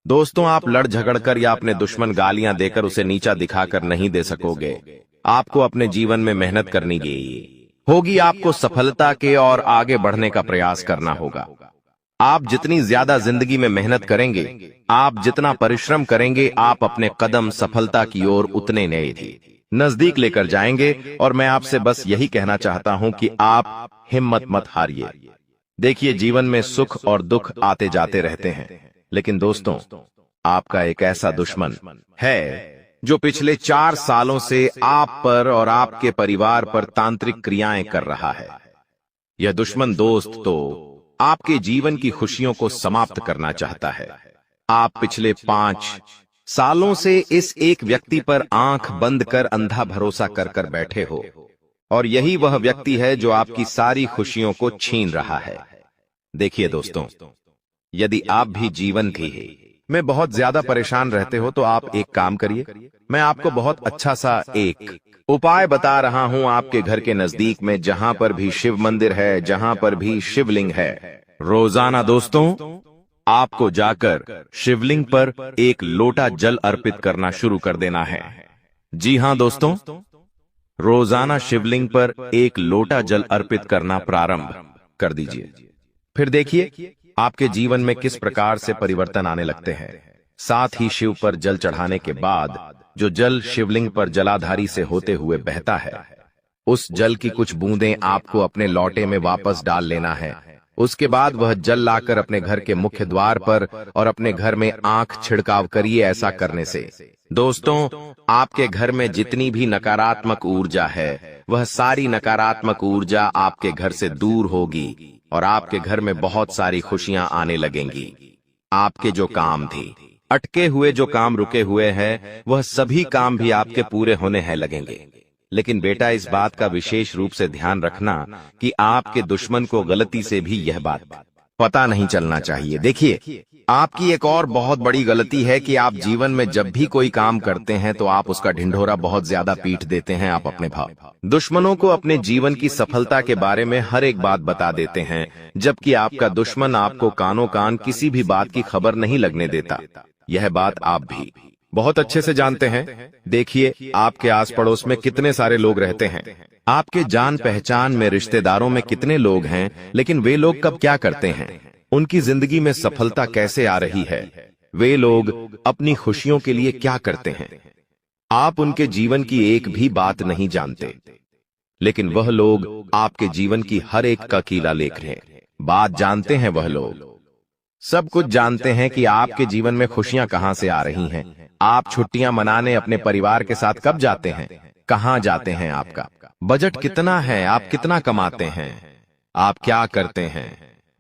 दोस्तों आप लड़ झगड़कर या अपने दुश्मन गालियां देकर उसे नीचा दिखाकर नहीं दे सकोगे। आपको अपने जीवन में मेहनत करनी होगी, आपको सफलता के और आगे बढ़ने का प्रयास करना होगा। आप जितनी ज्यादा जिंदगी में मेहनत करेंगे, आप जितना परिश्रम करेंगे, आप अपने कदम सफलता की ओर उतने नजदीक लेकर जाएंगे। और मैं आपसे बस यही कहना चाहता हूं कि आप हिम्मत मत हारिए। देखिए जीवन में सुख और दुख आते जाते रहते हैं, लेकिन दोस्तों आपका एक ऐसा दुश्मन है जो पिछले 4 सालों से आप पर और आपके परिवार पर तांत्रिक क्रियाएं कर रहा है। यह दुश्मन दोस्त तो आपके जीवन की खुशियों को समाप्त करना चाहता है। आप पिछले 5 सालों से इस एक व्यक्ति पर आंख बंद कर अंधा भरोसा कर कर बैठे हो, और यही वह व्यक्ति है जो आपकी सारी खुशियों को छीन रहा है। देखिए दोस्तों, यदि आप भी जीवन में बहुत ज्यादा परेशान रहते हो तो आप एक काम करिए, मैं आपको बहुत अच्छा सा एक उपाय बता रहा हूं। आपके घर के नजदीक में जहां पर भी शिव मंदिर है, जहां पर भी शिवलिंग है, रोजाना दोस्तों आपको जाकर शिवलिंग पर एक लोटा जल अर्पित करना शुरू कर देना है। जी हां दोस्तों, रोजाना शिवलिंग पर एक लोटा जल अर्पित करना प्रारंभ कर दीजिए। फिर देखिए आपके जीवन में किस प्रकार से परिवर्तन आने लगते हैं। साथ ही शिव पर जल चढ़ाने के बाद जो जल शिवलिंग पर जलाधारी से होते हुए बहता है, उस जल की कुछ बूंदें आपको अपने लौटे में वापस डाल लेना है। उसके बाद वह जल लाकर अपने घर के मुख्य द्वार पर और अपने घर में आंख छिड़काव करिए। ऐसा करने से दोस्तों आपके घर में जितनी भी नकारात्मक ऊर्जा है वह सारी नकारात्मक ऊर्जा आपके घर से दूर होगी और आपके घर में बहुत सारी खुशियां आने लगेंगी। आपके जो काम थे, अटके हुए जो काम रुके हुए हैं, वह सभी काम भी आपके पूरे होने हैं लगेंगे। लेकिन बेटा इस बात का विशेष रूप से ध्यान रखना कि आपके दुश्मन को गलती से भी यह बात पता नहीं चलना चाहिए। देखिए, आपकी एक और बहुत बड़ी गलती है कि आप जीवन में जब भी कोई काम करते हैं तो आप उसका ढिंढोरा बहुत ज्यादा पीट देते हैं। आप अपने दुश्मनों को अपने जीवन की सफलता के बारे में हर एक बात बता देते हैं, जबकि आपका दुश्मन आपको कानों कान किसी भी बात की खबर नहीं लगने देता। यह बात आप भी बहुत अच्छे से जानते हैं। देखिए, आपके आस पड़ोस में कितने सारे लोग रहते हैं, आपके जान पहचान में रिश्तेदारों में कितने लोग हैं, लेकिन वे लोग कब क्या करते हैं, उनकी जिंदगी में सफलता कैसे आ रही है, वे लोग अपनी खुशियों के लिए क्या करते हैं, आप उनके जीवन की एक भी बात नहीं जानते। लेकिन वह लोग आपके जीवन की हर एक का कीला लेख रहे बात जानते हैं। वह लोग सब कुछ जानते हैं कि आपके जीवन में खुशियां कहां से आ रही हैं। आप छुट्टियां मनाने अपने परिवार के साथ कब जाते हैं, कहां जाते हैं, आपका बजट कितना है, आप कितना कमाते हैं, आप क्या करते हैं।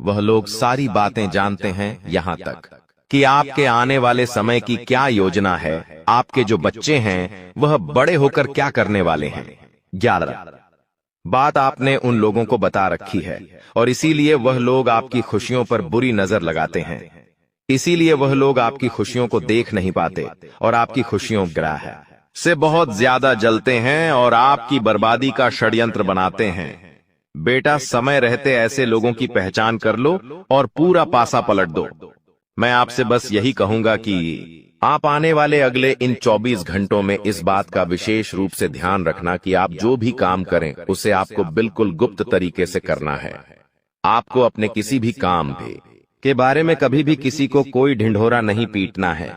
वह लोग सारी बातें जानते हैं, यहां तक कि आपके आने वाले समय की क्या योजना है, आपके जो बच्चे हैं वह बड़े होकर क्या करने वाले हैं। 11 बात आपने उन लोगों को बता रखी है और इसीलिए वह लोग आपकी खुशियों पर बुरी नजर लगाते हैं। इसीलिए वह लोग आपकी खुशियों को देख नहीं पाते और आपकी खुशियों ग्रह से बहुत ज्यादा जलते हैं और आपकी बर्बादी का षड्यंत्र बनाते हैं। बेटा, समय रहते ऐसे लोगों की पहचान कर लो और पूरा पासा पलट दो। मैं आपसे बस यही कहूंगा कि आप आने वाले अगले इन 24 घंटों में इस बात का विशेष रूप से ध्यान रखना कि आप जो भी काम करें उसे आपको बिल्कुल गुप्त तरीके से करना है। आपको अपने किसी भी काम के बारे में कभी भी किसी को कोई ढिंढोरा नहीं पीटना है।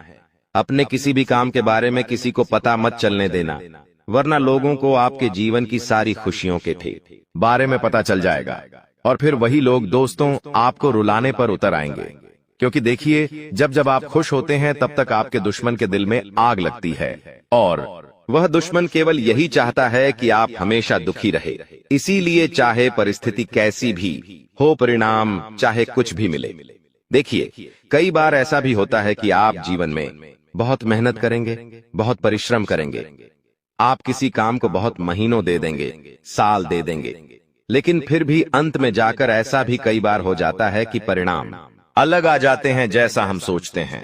अपने किसी भी काम के बारे में किसी को पता मत चलने देना, वरना लोगों को आपके जीवन की सारी खुशियों के बारे में पता चल जाएगा और फिर वही लोग दोस्तों आपको रुलाने पर उतर आएंगे। क्योंकि देखिए, जब जब आप खुश होते हैं तब तक आपके दुश्मन के दिल में आग लगती है और वह दुश्मन केवल यही चाहता है कि आप हमेशा दुखी रहे। इसीलिए चाहे परिस्थिति कैसी भी हो, परिणाम चाहे कुछ भी मिले। देखिए, कई बार ऐसा भी होता है कि आप जीवन में बहुत मेहनत करेंगे, बहुत परिश्रम करेंगे, आप किसी काम को बहुत महीनों दे देंगे, साल दे देंगे, लेकिन फिर भी अंत में जाकर ऐसा भी कई बार हो जाता है कि परिणाम अलग आ जाते हैं जैसा हम सोचते हैं।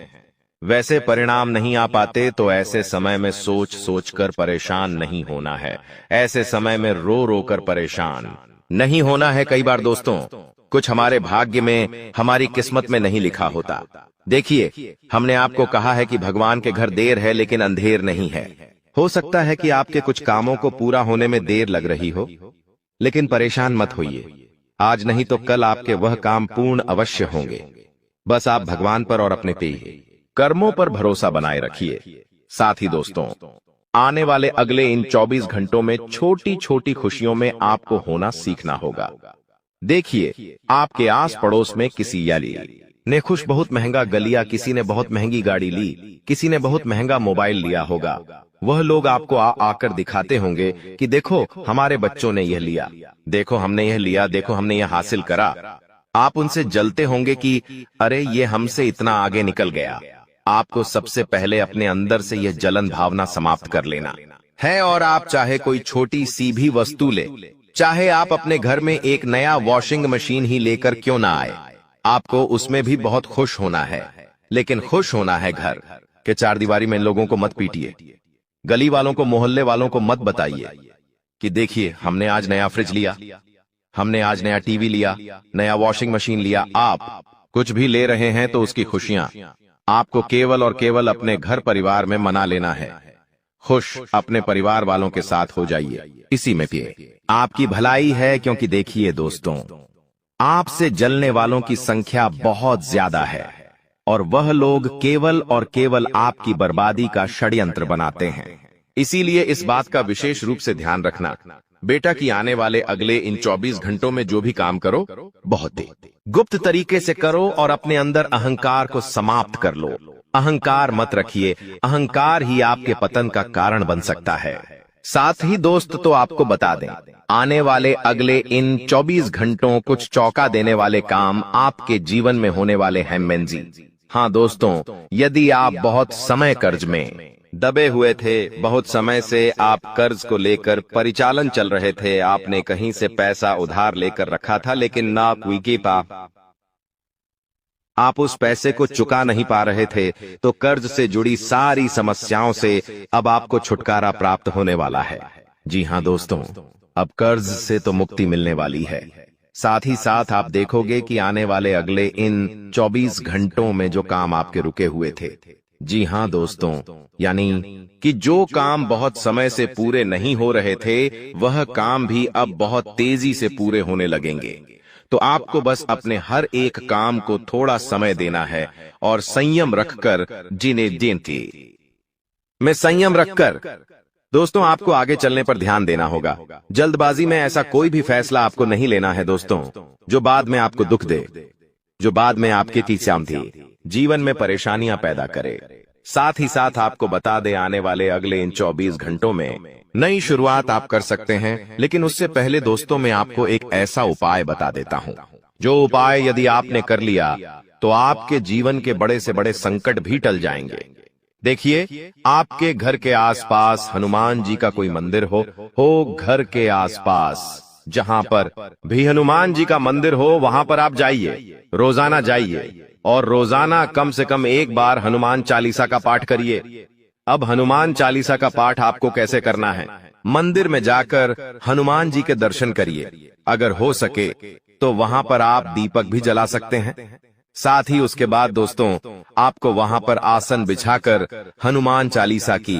वैसे परिणाम नहीं आ पाते तो ऐसे समय में सोच सोच कर परेशान नहीं होना है। ऐसे समय में रो रो कर परेशान नहीं होना है। कई बार दोस्तों, कुछ हमारे भाग्य में, हमारी किस्मत में नहीं लिखा होता। देखिए, हमने आपको कहा है कि भगवान के घर देर है लेकिन अंधेर नहीं है। हो सकता है कि आपके कुछ कामों को पूरा होने में देर लग रही हो, लेकिन परेशान मत होइए। आज नहीं तो कल आपके वह काम पूर्ण अवश्य होंगे। बस आप भगवान पर और अपने कर्मों पर भरोसा बनाए रखिए। साथ ही दोस्तों, आने वाले अगले इन 24 घंटों में छोटी छोटी खुशियों में आपको होना सीखना होगा। देखिए, आपके आस पड़ोस में किसी ने खुश बहुत महंगा गलिया, किसी ने बहुत महंगी गाड़ी ली, किसी ने बहुत महंगा मोबाइल लिया होगा। वह लोग आपको आकर दिखाते होंगे कि देखो हमारे बच्चों ने यह लिया, देखो हमने यह लिया, देखो हमने यह हासिल करा। आप उनसे जलते होंगे कि अरे ये हमसे इतना आगे निकल गया। आपको सबसे पहले अपने अंदर से यह जलन भावना समाप्त कर लेना है और आप चाहे कोई छोटी सी भी वस्तु ले, चाहे आप अपने घर में एक नया वॉशिंग मशीन ही लेकर क्यों ना आए, आपको उसमें भी बहुत खुश होना है। लेकिन खुश होना है घर के चार दीवारी में। लोगों को मत पीटिए, गली वालों को, मोहल्ले वालों को मत बताइए कि देखिए हमने आज नया फ्रिज लिया, हमने आज नया टीवी लिया, नया वॉशिंग मशीन लिया। आप कुछ भी ले रहे हैं तो उसकी खुशियां आपको केवल और केवल अपने घर परिवार में मना लेना है। खुश अपने परिवार वालों के साथ हो जाइए, इसी में पिए आपकी भलाई है। क्योंकि देखिए दोस्तों, आपसे जलने वालों की संख्या बहुत ज्यादा है और वह लोग केवल और केवल आपकी बर्बादी का षड्यंत्र बनाते हैं। इसीलिए इस बात का विशेष रूप से ध्यान रखना बेटा कि आने वाले अगले इन 24 घंटों में जो भी काम करो बहुत गुप्त तरीके से करो और अपने अंदर अहंकार को समाप्त कर लो। अहंकार मत रखिए, अहंकार ही आपके पतन का कारण बन सकता है। साथ ही दोस्त तो आपको बता दें, आने वाले अगले इन 24 घंटों कुछ चौंका देने वाले काम आपके जीवन में होने वाले हैं मेंजी। हाँ दोस्तों, यदि आप बहुत समय कर्ज में दबे हुए थे, बहुत समय से आप कर्ज को लेकर परिचालन चल रहे थे, आपने कहीं से पैसा उधार लेकर रखा था लेकिन ना कीप आप उस पैसे को चुका नहीं पा रहे थे, तो कर्ज से जुड़ी सारी समस्याओं से अब आपको छुटकारा प्राप्त होने वाला है। जी हाँ दोस्तों, अब कर्ज से तो मुक्ति मिलने वाली है। साथ ही साथ आप देखोगे कि आने वाले अगले इन 24 घंटों में जो काम आपके रुके हुए थे, जी हाँ दोस्तों, यानी कि जो काम बहुत समय से पूरे नहीं हो रहे थे, वह काम भी अब बहुत तेजी से पूरे होने लगेंगे। तो आपको बस अपने हर एक काम को थोड़ा समय देना है और संयम रखकर जीने देते। मैं संयम रखकर दोस्तों, आपको आगे चलने पर ध्यान देना होगा। जल्दबाजी में ऐसा कोई भी फैसला आपको नहीं लेना है दोस्तों, जो बाद में आपको दुख दे, जो बाद में आपके की जीवन में परेशानियां पैदा करे। साथ ही साथ आपको बता दे, आने वाले अगले इन 24 घंटों में नई शुरुआत आप कर सकते हैं। लेकिन उससे पहले दोस्तों, मैं आपको एक ऐसा उपाय बता देता हूं, जो उपाय यदि आपने कर लिया तो आपके जीवन के बड़े से बड़े संकट भी टल जाएंगे। देखिए, आपके घर के आसपास हनुमान जी का कोई मंदिर हो घर के आसपास जहां पर भी हनुमान जी का मंदिर हो, वहां पर आप जाइए, रोजाना जाइए और रोजाना कम से कम एक बार हनुमान चालीसा का पाठ करिए। अब हनुमान चालीसा का पाठ आपको कैसे करना है? मंदिर में जाकर हनुमान जी के दर्शन करिए। अगर हो सके तो वहां पर आप दीपक भी जला सकते हैं। साथ ही उसके बाद दोस्तों, आपको वहां पर आसन बिछाकर हनुमान चालीसा की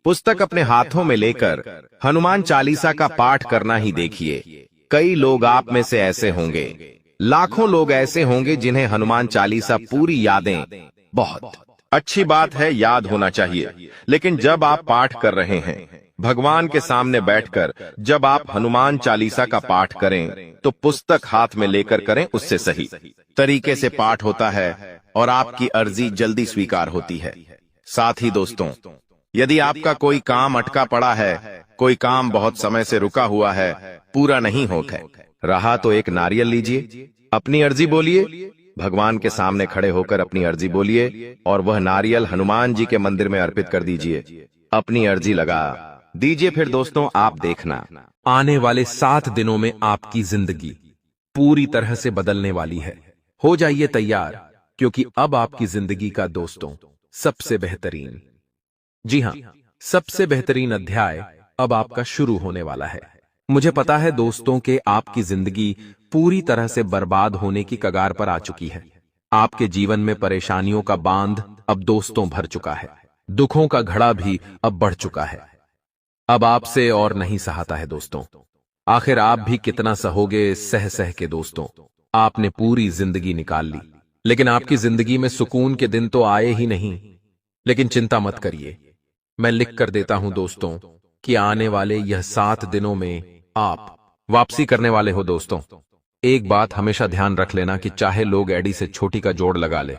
पुस्तक अपने हाथों में लेकर हनुमान चालीसा का पाठ करना ही देखिए। कई लोग आप में से ऐसे होंगे, लाखों लोग ऐसे होंगे जिन्हें हनुमान चालीसा पूरी यादें, बहुत अच्छी बात है, याद होना चाहिए। लेकिन जब आप पाठ कर रहे हैं भगवान के सामने बैठकर, जब आप हनुमान चालीसा का पाठ करें तो पुस्तक हाथ में लेकर करें, उससे सही तरीके से पाठ होता है और आपकी अर्जी जल्दी स्वीकार होती है। साथ ही दोस्तों, यदि आपका कोई काम अटका पड़ा है, कोई काम बहुत समय से रुका हुआ है, पूरा नहीं होता रहा, तो एक नारियल लीजिए, अपनी अर्जी बोलिए, भगवान के सामने खड़े होकर अपनी अर्जी बोलिए और वह नारियल हनुमान जी के मंदिर में अर्पित कर दीजिए। अपनी अर्जी लगा दीजिए। फिर दोस्तों, आप देखना,
आने वाले 7 दिनों में आपकी जिंदगी पूरी तरह से बदलने वाली है। हो जाइए तैयार, क्योंकि अब आपकी जिंदगी का दोस्तों सबसे बेहतरीन, जी हां, सबसे बेहतरीन अध्याय अब आपका शुरू होने वाला है। मुझे पता है दोस्तों कि आपकी जिंदगी पूरी तरह से बर्बाद होने की कगार पर आ चुकी है। आपके जीवन में परेशानियों का बांध अब दोस्तों भर चुका है, दुखों का घड़ा भी अब बढ़ चुका है। अब आपसे और नहीं सहाता है दोस्तों। आखिर आप भी कितना सहोगे सह सह के दोस्तों। आपने पूरी जिंदगी निकाल ली, लेकिन आपकी जिंदगी में सुकून के दिन तो आए ही नहीं। लेकिन चिंता मत करिए, मैं लिख कर देता हूं दोस्तों कि आने वाले यह 7 दिनों में आप वापसी करने वाले हो दोस्तों। एक बात हमेशा ध्यान रख लेना कि चाहे लोग एडी से छोटी का जोड़ लगा ले,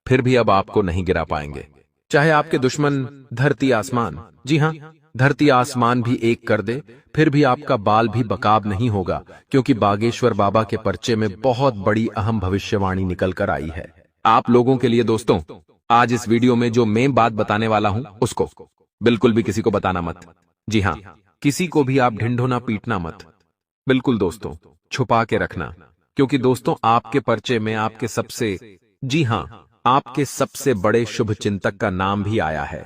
फिर भी अब आपको नहीं गिरा पाएंगे। चाहे आपके दुश्मन धरती आसमान, जी हां, धरती आसमान भी एक कर दे, फिर भी आपका बाल भी बकाब नहीं होगा, क्योंकि बागेश्वर बाबा के पर्चे में बहुत बड़ी अहम भविष्यवाणी निकल कर आई है आप लोगों के लिए दोस्तों। आज इस वीडियो में जो मैं बात बताने वाला हूं, उसको बिल्कुल भी किसी को बताना मत। जी हां, किसी को भी आप ढिंढोना पीटना मत, बिल्कुल दोस्तों, छुपा के रखना, क्योंकि दोस्तों आपके पर्चे में आपके सबसे, जी हां, आपके सबसे बड़े शुभ चिंतक का नाम भी आया है,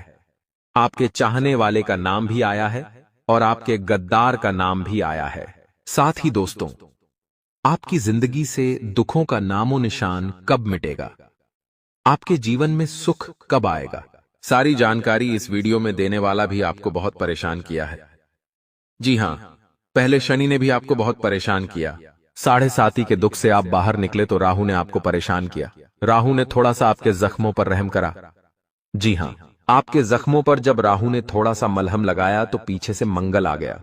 आपके चाहने वाले का नाम भी आया है और आपके गद्दार का नाम भी आया है। साथ ही दोस्तों, आपकी जिंदगी से दुखों का नामो निशान कब मिटेगा, आपके जीवन में सुख कब आएगा, सारी जानकारी इस वीडियो में देने वाला भी आपको बहुत परेशान किया है। जी हां, पहले शनि ने भी आपको बहुत परेशान किया। 7.5 के दुख से आप बाहर निकले तो राहु ने आपको परेशान किया। राहु ने थोड़ा सा आपके जख्मों पर रहम करा। जी हां, आपके जख्मों पर जब राहु ने थोड़ा सा मलहम लगाया तो पीछे से मंगल आ गया,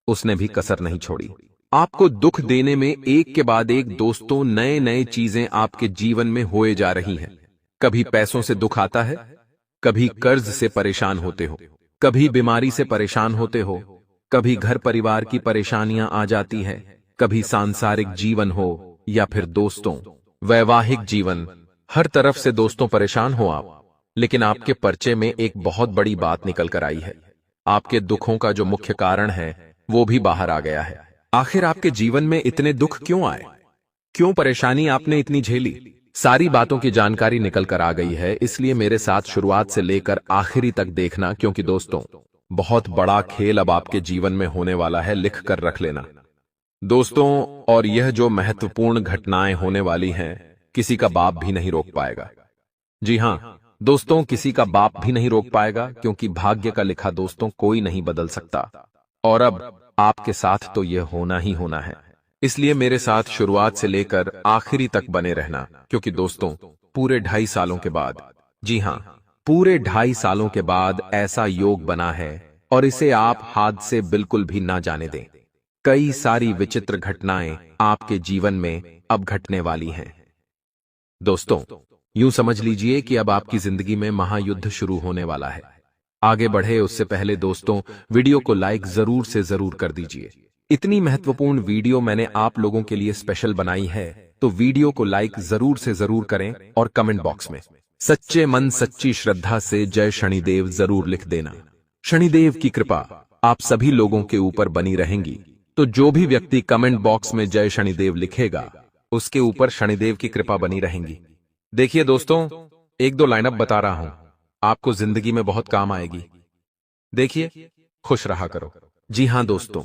उसने भी कसर नहीं छोड़ी। आपको दुख देने में एक के बाद एक दोस्तों नए नए चीजें आपके जीवन में होए जा रही हैं। कभी पैसों से दुख आता है, कभी कर्ज से परेशान होते हो, कभी बीमारी से परेशान होते हो, कभी घर परिवार की परेशानियां आ जाती हैं, कभी सांसारिक जीवन हो या फिर दोस्तों वैवाहिक जीवन, हर तरफ से दोस्तों परेशान हो आप। लेकिन आपके पर्चे में एक बहुत बड़ी बात निकल कर आई है। आपके दुखों का जो मुख्य कारण है वो भी बाहर आ गया है। आखिर आपके जीवन में इतने दुख क्यों आए, क्यों परेशानी आपने इतनी झेली? सारी बातों की जानकारी निकल कर आ गई है, इसलिए मेरे साथ शुरुआत से लेकर आखिरी तक देखना, क्योंकि दोस्तों बहुत बड़ा खेल अब आपके जीवन में होने वाला है, लिख कर रख लेना दोस्तों। और यह जो महत्वपूर्ण घटनाएं होने वाली हैं, किसी का बाप भी नहीं रोक पाएगा। जी हां दोस्तों, किसी का बाप भी नहीं रोक पाएगा, क्योंकि भाग्य का लिखा दोस्तों कोई नहीं बदल सकता। और अब आपके साथ तो यह होना ही होना है, इसलिए मेरे साथ शुरुआत से लेकर आखिरी तक बने रहना, क्योंकि दोस्तों पूरे 2.5 सालों के बाद, जी हां पूरे 2.5 सालों के बाद ऐसा योग बना है, और इसे आप हाथ से बिल्कुल भी ना जाने दें। कई सारी विचित्र घटनाएं आपके जीवन में अब घटने वाली हैं। दोस्तों यूं समझ लीजिए कि अब आपकी जिंदगी में महायुद्ध शुरू होने वाला है। आगे बढ़े उससे पहले दोस्तों वीडियो को लाइक जरूर से जरूर कर दीजिए। इतनी महत्वपूर्ण वीडियो मैंने आप लोगों के लिए स्पेशल बनाई है, तो वीडियो को लाइक जरूर से जरूर करें और कमेंट बॉक्स में सच्चे मन सच्ची श्रद्धा से जय शनिदेव जरूर लिख देना। शनिदेव की कृपा आप सभी लोगों के ऊपर बनी रहेंगी, तो जो भी व्यक्ति कमेंट बॉक्स में जय शनिदेव लिखेगा उसके ऊपर शनिदेव की कृपा बनी रहेंगी। देखिए दोस्तों, 1-2 लाइनअप बता रहा हूं, आपको जिंदगी में बहुत काम आएगी। देखिए, खुश रहा करो। जी हां दोस्तों,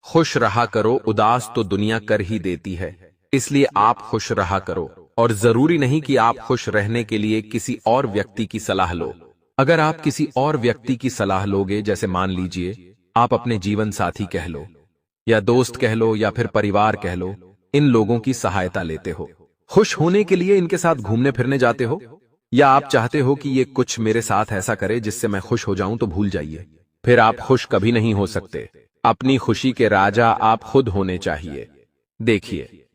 खुश रहा करो, उदास तो दुनिया कर ही देती है, इसलिए आप खुश रहा करो। और जरूरी नहीं कि आप खुश रहने के लिए किसी और व्यक्ति की सलाह लो। अगर आप किसी और व्यक्ति की सलाह लोगे, जैसे मान लीजिए आप अपने जीवन साथी कह लो, या दोस्त कह लो, या फिर परिवार कह लो, इन लोगों की सहायता लेते हो, खुश होने के लिए इनके साथ घूमने फिरने जाते हो, या आप चाहते हो कि ये कुछ मेरे साथ ऐसा करे जिससे मैं खुश हो जाऊं, तो भूल जाइए, फिर आप खुश कभी नहीं हो सकते। अपनी खुशी के राजा आप खुद होने चाहिए। देखिए,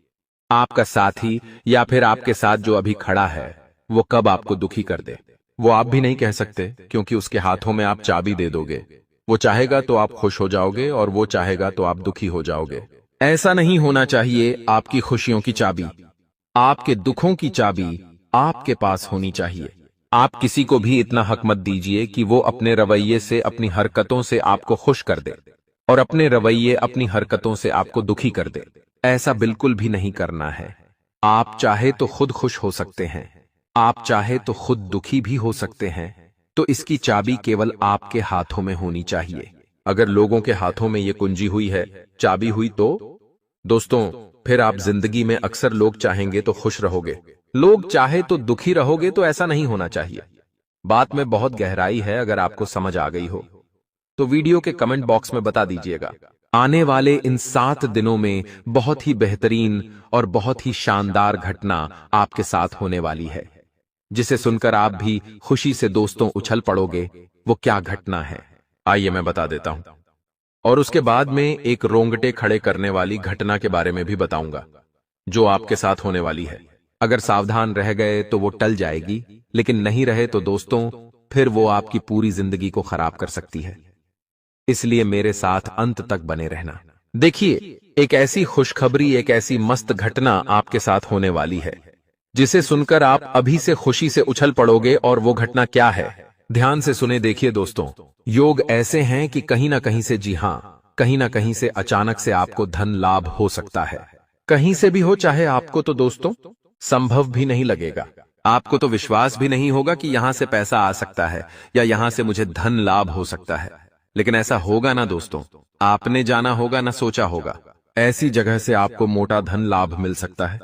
आपका साथी या फिर आपके साथ जो अभी खड़ा है, वो कब आपको दुखी कर दे वो आप भी नहीं कह सकते, क्योंकि उसके हाथों में आप चाबी दे दोगे। वो चाहेगा तो आप खुश हो जाओगे, और वो चाहेगा तो आप दुखी हो जाओगे। ऐसा नहीं होना चाहिए। आपकी खुशियों की चाबी, आपके दुखों की चाबी आपके पास होनी चाहिए। आप किसी को भी इतना हक मत दीजिए कि वो अपने रवैये से, अपनी हरकतों से आपको खुश कर दे, और अपने रवैये अपनी हरकतों से आपको दुखी कर दे। ऐसा बिल्कुल भी नहीं करना है। आप चाहे तो खुद खुश हो सकते हैं, आप चाहे तो खुद दुखी भी हो सकते हैं, तो इसकी चाबी केवल आपके हाथों में होनी चाहिए। अगर लोगों के हाथों में ये कुंजी हुई है, चाबी हुई, तो दोस्तों फिर आप जिंदगी में अक्सर लोग चाहेंगे तो खुश रहोगे, लोग चाहे तो दुखी रहोगे, तो ऐसा नहीं होना चाहिए। बात में बहुत गहराई है, अगर आपको समझ आ गई हो तो वीडियो के कमेंट बॉक्स में बता दीजिएगा। आने वाले इन 7 दिनों में बहुत ही बेहतरीन और बहुत ही शानदार घटना आपके साथ होने वाली है, जिसे सुनकर आप भी खुशी से दोस्तों उछल पड़ोगे। वो क्या घटना है, आइए मैं बता देता हूं, और उसके बाद में एक रोंगटे खड़े करने वाली घटना के बारे में भी बताऊंगा, जो आपके साथ होने वाली है। अगर सावधान रह गए तो वो टल जाएगी, लेकिन नहीं रहे तो दोस्तों फिर वो आपकी पूरी जिंदगी को खराब कर सकती है। इसलिए मेरे साथ अंत तक बने रहना। देखिए, एक ऐसी खुशखबरी, एक ऐसी मस्त घटना आपके साथ होने वाली है, जिसे सुनकर आप अभी से खुशी से उछल पड़ोगे। और वो घटना क्या है, ध्यान से सुने। देखिए दोस्तों, योग ऐसे हैं कि कहीं ना कहीं से, जी हां, कहीं ना कहीं से अचानक से आपको धन लाभ हो सकता है। कहीं से भी हो, चाहे आपको तो दोस्तों संभव भी नहीं लगेगा, आपको तो विश्वास भी नहीं होगा कि यहां से पैसा आ सकता है, या यहां से मुझे धन लाभ हो सकता है। लेकिन ऐसा होगा ना दोस्तों, आपने जाना होगा ना सोचा होगा, ऐसी जगह से आपको मोटा धन लाभ मिल सकता है।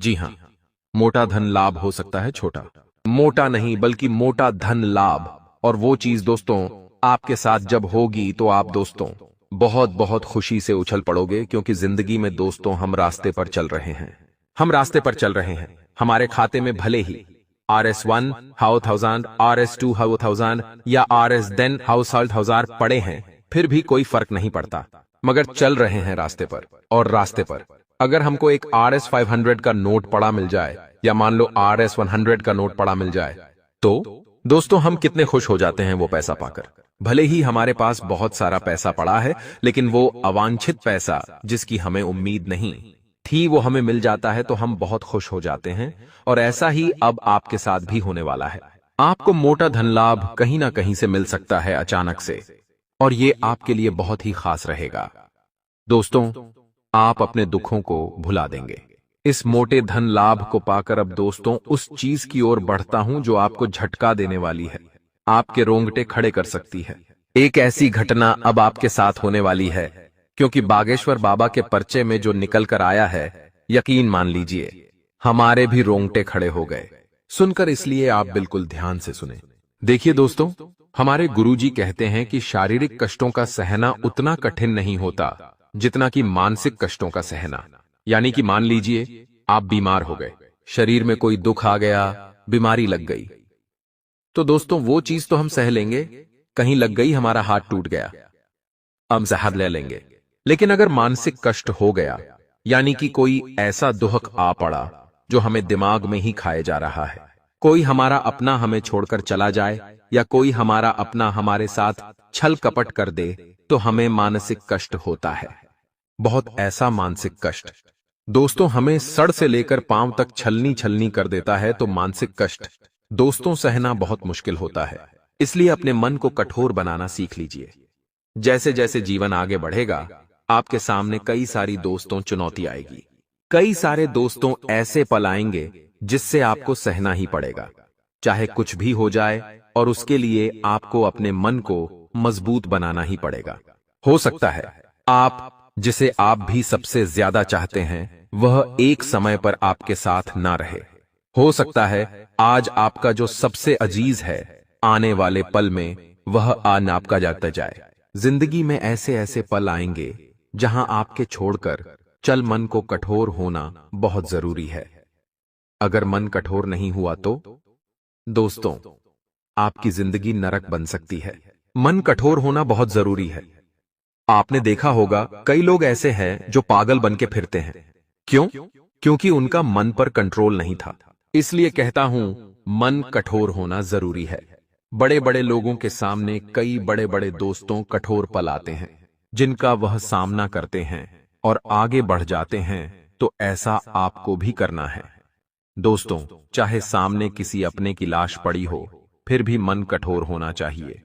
जी हां, मोटा धन लाभ हो सकता है, छोटा मोटा नहीं बल्कि मोटा धन लाभ। और वो चीज दोस्तों आपके साथ जब होगी तो आप दोस्तों बहुत बहुत खुशी से उछल पड़ोगे, क्योंकि जिंदगी में दोस्तों हम रास्ते पर चल रहे हैं, हम रास्ते पर चल रहे हैं। हमारे खाते में भले ही RS1 हाउ 1000, RS2 हाउ 1000 या RS देन हाउ 1000 पड़े हैं, फिर भी कोई फर्क नहीं पड़ता, मगर चल रहे हैं रास्ते पर। और रास्ते पर अगर हमको एक RS 500 का नोट पड़ा मिल जाए, या मान लो RS 100 का नोट पड़ा मिल जाए, तो दोस्तों हम कितने खुश हो जाते हैं वो पैसा पाकर। भले ही हमारे पास बहुत सारा पैसा पड़ा है, लेकिन वो अवांछित पैसा जिसकी हमें उम्मीद नहीं थी, वो हमें मिल जाता है तो हम बहुत खुश हो जाते हैं। और ऐसा ही अब आपके साथ भी होने वाला है। आपको मोटा धन लाभ कहीं ना कहीं से मिल सकता है अचानक से, और ये आपके लिए बहुत ही खास रहेगा। दोस्तों आप अपने दुखों को भुला देंगे, इस मोटे धन लाभ को पाकर अब दोस्तों उस चीज की ओर बढ़ता हूं जो आपको झटका देने वाली है, आपके रोंगटे खड़े कर सकती है। एक ऐसी घटना अब आपके साथ होने वाली है, क्योंकि बागेश्वर बाबा के पर्चे में जो निकल कर आया है, यकीन मान लीजिए हमारे भी रोंगटे खड़े हो गए सुनकर, इसलिए आप बिल्कुल ध्यान से सुने। देखिए दोस्तों, हमारे गुरुजी कहते हैं कि शारीरिक कष्टों का सहना उतना कठिन नहीं होता जितना कि मानसिक कष्टों का सहना। यानी कि मान लीजिए आप बीमार हो गए, शरीर में कोई दुख आ गया, बीमारी लग गई, तो दोस्तों वो चीज तो हम सह लेंगे, कहीं लग गई, हमारा हाथ टूट गया, हम जहर ले लेंगे। लेकिन अगर मानसिक कष्ट हो गया, यानी कि कोई ऐसा दुख आ पड़ा जो हमें दिमाग में ही खाए जा रहा है, कोई हमारा अपना हमें छोड़कर चला जाए या कोई हमारा अपना हमारे साथ छल कपट कर दे, तो हमें मानसिक कष्ट होता है, बहुत ऐसा मानसिक कष्ट। दोस्तों हमें सर से लेकर पांव तक छलनी छलनी कर देता है, तो मानसिक कष्ट दोस्तों सहना बहुत मुश्किल होता है। इसलिए अपने मन को कठोर बनाना सीख लीजिए। जैसे जैसे जीवन आगे बढ़ेगा, आपके सामने कई सारी दोस्तों चुनौती आएगी, कई सारे दोस्तों ऐसे पल आएंगे जिससे आपको सहना ही पड़ेगा, चाहे कुछ भी हो जाए, और उसके लिए आपको अपने मन को मजबूत बनाना ही पड़ेगा। हो सकता है आप जिसे आप भी सबसे ज्यादा चाहते हैं वह एक समय पर आपके साथ ना रहे। हो सकता है आज आपका जो सबसे अजीज है, आने वाले पल में वह आपका जाता जाए। जिंदगी में ऐसे ऐसे पल आएंगे जहां आपके छोड़कर चल मन को कठोर होना बहुत जरूरी है। अगर मन कठोर नहीं हुआ तो दोस्तों आपकी जिंदगी नरक बन सकती है। मन कठोर होना बहुत जरूरी है। आपने देखा होगा कई लोग ऐसे हैं जो पागल बन के फिरते हैं। क्यों? क्योंकि उनका मन पर कंट्रोल नहीं था। इसलिए कहता हूं मन कठोर होना जरूरी है। बड़े बड़े लोगों के सामने कई बड़े बड़े दोस्तों कठोर पल आते हैं, जिनका वह सामना करते हैं और आगे बढ़ जाते हैं, तो ऐसा आपको भी करना है। दोस्तों चाहे सामने किसी अपने की लाश पड़ी हो, फिर भी मन कठोर होना चाहिए।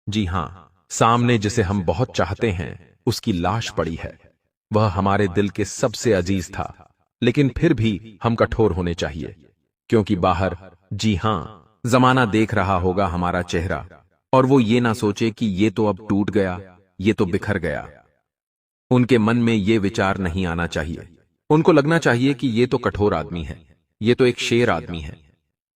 जी हां, सामने जिसे हम बहुत चाहते हैं उसकी लाश पड़ी है, वह हमारे दिल के सबसे अजीज था, लेकिन फिर भी हम कठोर होने चाहिए, क्योंकि बाहर, जी हां, जमाना देख रहा होगा हमारा चेहरा, और वो ये ना सोचे कि ये तो अब टूट गया, ये तो बिखर गया। उनके मन में ये विचार नहीं आना चाहिए। उनको लगना चाहिए कि ये तो कठोर आदमी है, ये तो एक शेर आदमी है।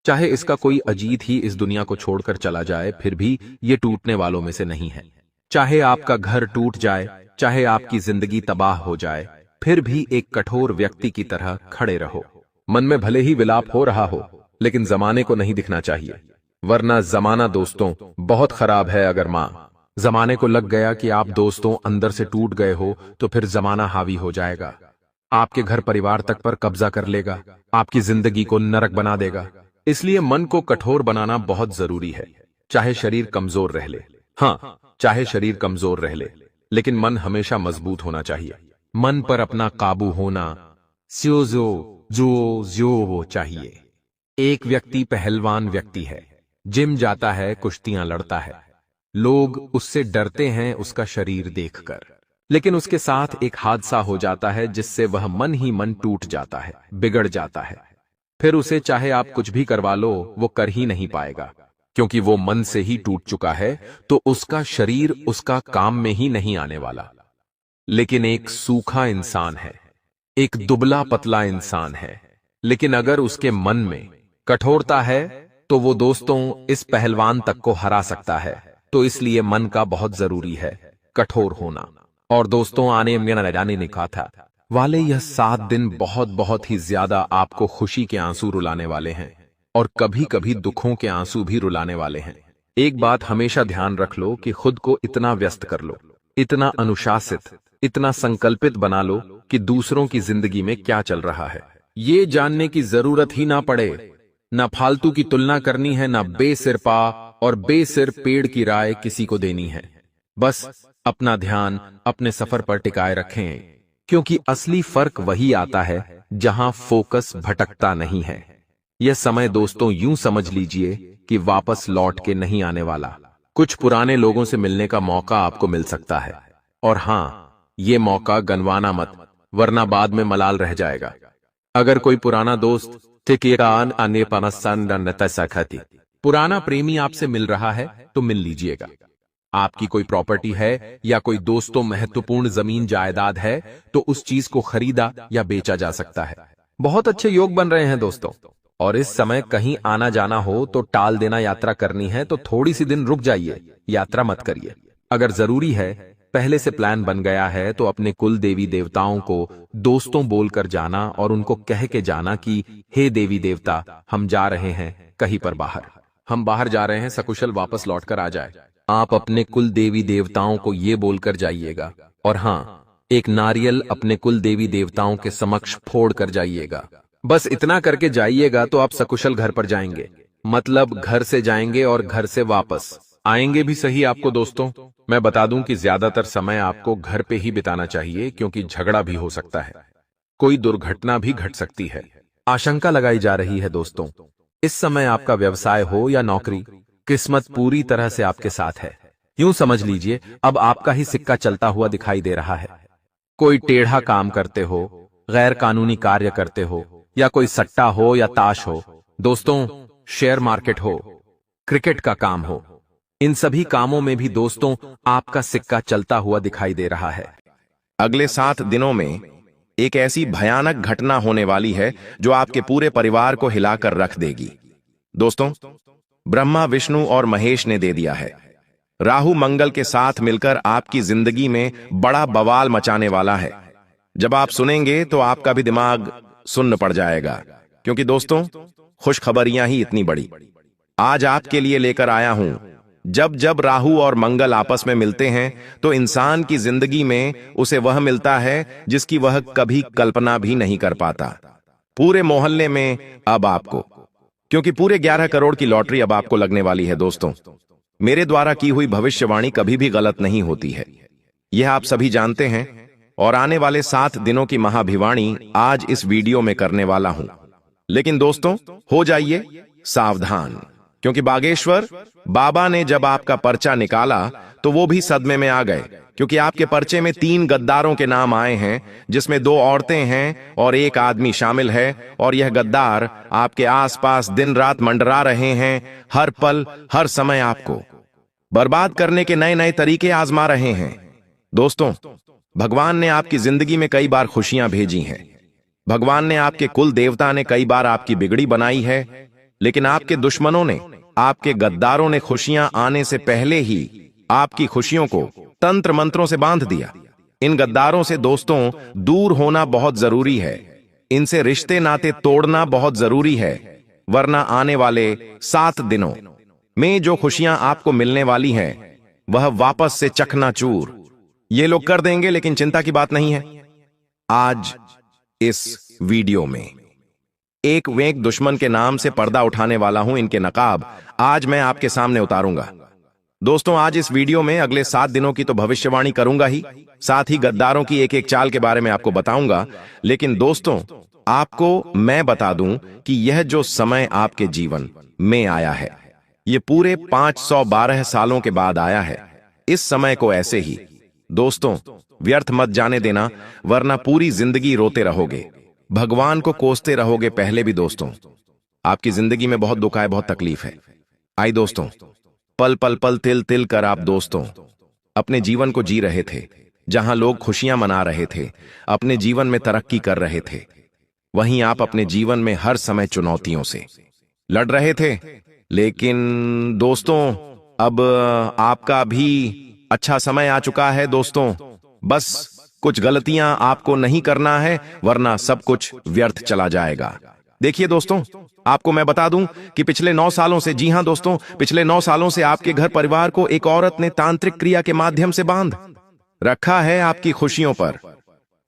चाहे इसका कोई अजीत ही इस दुनिया को छोड़कर चला जाए, फिर भी ये टूटने वालों में से नहीं है। चाहे आपका घर टूट जाए, चाहे आपकी जिंदगी तबाह हो जाए, फिर भी एक कठोर व्यक्ति की तरह खड़े रहो। मन में भले ही विलाप हो रहा हो, लेकिन जमाने को नहीं दिखना चाहिए, वरना जमाना दोस्तों बहुत खराब है। अगर जमाने को लग गया कि आप दोस्तों अंदर से टूट गए हो, तो फिर जमाना हावी हो जाएगा, आपके घर परिवार तक पर कब्जा कर लेगा, आपकी जिंदगी को नरक बना देगा। इसलिए मन को कठोर बनाना बहुत जरूरी है। चाहे शरीर कमजोर रह ले, हाँ, चाहे शरीर कमजोर रह ले, लेकिन मन हमेशा मजबूत होना चाहिए। मन पर अपना काबू होना जो चाहिए। एक व्यक्ति पहलवान व्यक्ति है, जिम जाता है, कुश्तियां लड़ता है, लोग उससे डरते हैं उसका शरीर देखकर, लेकिन उसके साथ एक हादसा हो जाता है जिससे वह मन ही मन टूट जाता है, बिगड़ जाता है। फिर उसे चाहे आप कुछ भी करवा लो, वो कर ही नहीं पाएगा, क्योंकि वो मन से ही टूट चुका है, तो उसका शरीर उसका काम में ही नहीं आने वाला। लेकिन एक सूखा इंसान है, एक दुबला पतला इंसान है, लेकिन अगर उसके मन में कठोरता है तो वो दोस्तों इस पहलवान तक को हरा सकता है। तो इसलिए मन का बहुत जरूरी है कठोर होना। और दोस्तों आने ने कहा था वाले यह 7 दिन बहुत बहुत ही ज्यादा आपको खुशी के आंसू रुलाने वाले हैं, और कभी कभी दुखों के आंसू भी रुलाने वाले हैं। एक बात हमेशा ध्यान रख लो कि खुद को इतना व्यस्त कर लो, इतना अनुशासित, इतना संकल्पित बना लो कि दूसरों की जिंदगी में क्या चल रहा है ये जानने की जरूरत ही ना पड़े। ना फालतू की तुलना करनी है, ना बेसिरपा और बेसिर पेड़ की राय किसी को देनी है। बस अपना ध्यान अपने सफर पर टिकाए रखें, क्योंकि असली फर्क वही आता है जहां फोकस भटकता नहीं है। यह समय दोस्तों यूं समझ लीजिए कि वापस लौट के नहीं आने वाला। कुछ पुराने लोगों से मिलने का मौका आपको मिल सकता है, और हां, ये मौका गंवाना मत, वरना बाद में मलाल रह जाएगा। अगर कोई पुराना दोस्त पुराना प्रेमी आपसे मिल रहा है तो मिल लीजिएगा। आपकी कोई प्रॉपर्टी है या कोई दोस्तों महत्वपूर्ण जमीन जायदाद है तो उस चीज को खरीदा या बेचा जा सकता है। बहुत अच्छे योग बन रहे हैं दोस्तों। और इस समय कहीं आना जाना हो तो टाल देना, यात्रा करनी है तो थोड़ी सी दिन रुक जाइए, यात्रा मत करिए। अगर जरूरी है, पहले से प्लान बन गया है तो अपने कुल देवी देवताओं को दोस्तों बोलकर जाना और उनको कह के जाना कि हे देवी देवता, हम जा रहे हैं कहीं पर बाहर, हम बाहर जा रहे हैं, सकुशल वापस लौट कर आ जाए। आप अपने कुल देवी देवताओं को ये बोलकर जाइएगा। और हाँ, एक नारियल अपने कुल देवी देवताओं के समक्ष फोड़ कर जाइएगा। बस इतना करके जाइएगा तो आप सकुशल घर पर जाएंगे, मतलब घर से जाएंगे और घर से वापस आएंगे भी सही। आपको दोस्तों मैं बता दूं कि ज्यादातर समय आपको घर पे ही बिताना चाहिए, क्योंकि झगड़ा भी हो सकता है, कोई दुर्घटना भी घट सकती है। आशंका लगाई जा रही है दोस्तों, इस समय आपका व्यवसाय हो या नौकरी, किस्मत पूरी तरह से आपके साथ है। यूं समझ लीजिए अब आपका ही सिक्का चलता हुआ दिखाई दे रहा है। कोई टेढ़ा काम करते हो, गैर कानूनी कार्य करते हो, या कोई सट्टा हो या ताश हो दोस्तों, शेयर मार्केट हो, क्रिकेट का काम हो, इन सभी कामों में भी दोस्तों आपका सिक्का चलता हुआ दिखाई दे रहा है।
अगले 7 दिनों में एक ऐसी भयानक घटना होने वाली है जो आपके पूरे परिवार को हिलाकर रख देगी। दोस्तों, ब्रह्मा, विष्णु और महेश ने दे दिया है। राहु मंगल के साथ मिलकर आपकी जिंदगी में बड़ा बवाल मचाने वाला है। जब आप सुनेंगे तो आपका भी दिमाग सुन्न पड़ जाएगा, क्योंकि दोस्तों खुशखबरियां ही इतनी बड़ी आज आपके लिए लेकर आया हूं। जब जब राहु और मंगल आपस में मिलते हैं तो इंसान की जिंदगी में उसे वह मिलता है जिसकी वह कभी कल्पना भी नहीं कर पाता। पूरे मोहल्ले में अब आपको, क्योंकि पूरे 11 करोड़ की लॉटरी अब आपको लगने वाली है। दोस्तों, मेरे द्वारा की हुई भविष्यवाणी कभी भी गलत नहीं होती है, यह आप सभी जानते हैं। और आने वाले 7 दिनों की महाभिवाणी आज इस वीडियो में करने वाला हूं। लेकिन दोस्तों, हो जाइए सावधान, क्योंकि बागेश्वर बाबा ने जब आपका पर्चा निकाला तो वो भी सदमे में आ गए, क्योंकि आपके पर्चे में 3 गद्दारों के नाम आए हैं, जिसमें 2 औरतें हैं और 1 आदमी शामिल है। और यह गद्दार आपके आसपास दिन रात मंडरा रहे हैं, हर पल हर समय आपको बर्बाद करने के नए नए तरीके आजमा रहे हैं। दोस्तों, भगवान ने आपकी जिंदगी में कई बार खुशियां भेजी हैं, भगवान ने आपके कुल देवता ने कई बार आपकी बिगड़ी बनाई है, लेकिन आपके दुश्मनों ने, आपके गद्दारों ने खुशियां आने से पहले ही आपकी खुशियों को तंत्र मंत्रों से बांध दिया। इन गद्दारों से दोस्तों दूर होना बहुत जरूरी है, इनसे रिश्ते नाते तोड़ना बहुत जरूरी है, वरना आने वाले 7 दिनों में जो खुशियां आपको मिलने वाली हैं वह वापस से चकनाचूर ये लोग कर देंगे। लेकिन चिंता की बात नहीं है, आज इस वीडियो में एक वेक दुश्मन के नाम से पर्दा उठाने वाला हूं। इनके नकाब आज मैं आपके सामने उतारूंगा। दोस्तों, आज इस वीडियो में अगले 7 दिनों की तो भविष्यवाणी करूंगा ही, साथ ही गद्दारों की एक एक चाल के बारे में आपको बताऊंगा। लेकिन दोस्तों, आपको मैं बता दूं कि यह जो समय आपके जीवन में आया है, यह पूरे 512 सालों के बाद आया है। इस समय को ऐसे ही दोस्तों व्यर्थ मत जाने देना, वरना पूरी जिंदगी रोते रहोगे, भगवान को कोसते रहोगे। पहले भी दोस्तों आपकी जिंदगी में बहुत दुख है, बहुत तकलीफ है। आई दोस्तों, पल पल पल तिल तिल कर आप दोस्तों अपने जीवन को जी रहे थे। जहां लोग खुशियां मना रहे थे, अपने जीवन में तरक्की कर रहे थे, वहीं आप अपने जीवन में हर समय चुनौतियों से लड़ रहे थे। लेकिन दोस्तों अब आपका भी अच्छा समय आ चुका है। दोस्तों, बस कुछ गलतियां आपको नहीं करना है, वरना सब कुछ व्यर्थ चला जाएगा। देखिए दोस्तों, आपको मैं बता दूं कि पिछले 9 सालों से, जी हां दोस्तों, पिछले 9 सालों से आपके घर परिवार को एक औरत ने तांत्रिक क्रिया के माध्यम से बांध रखा है। आपकी खुशियों पर,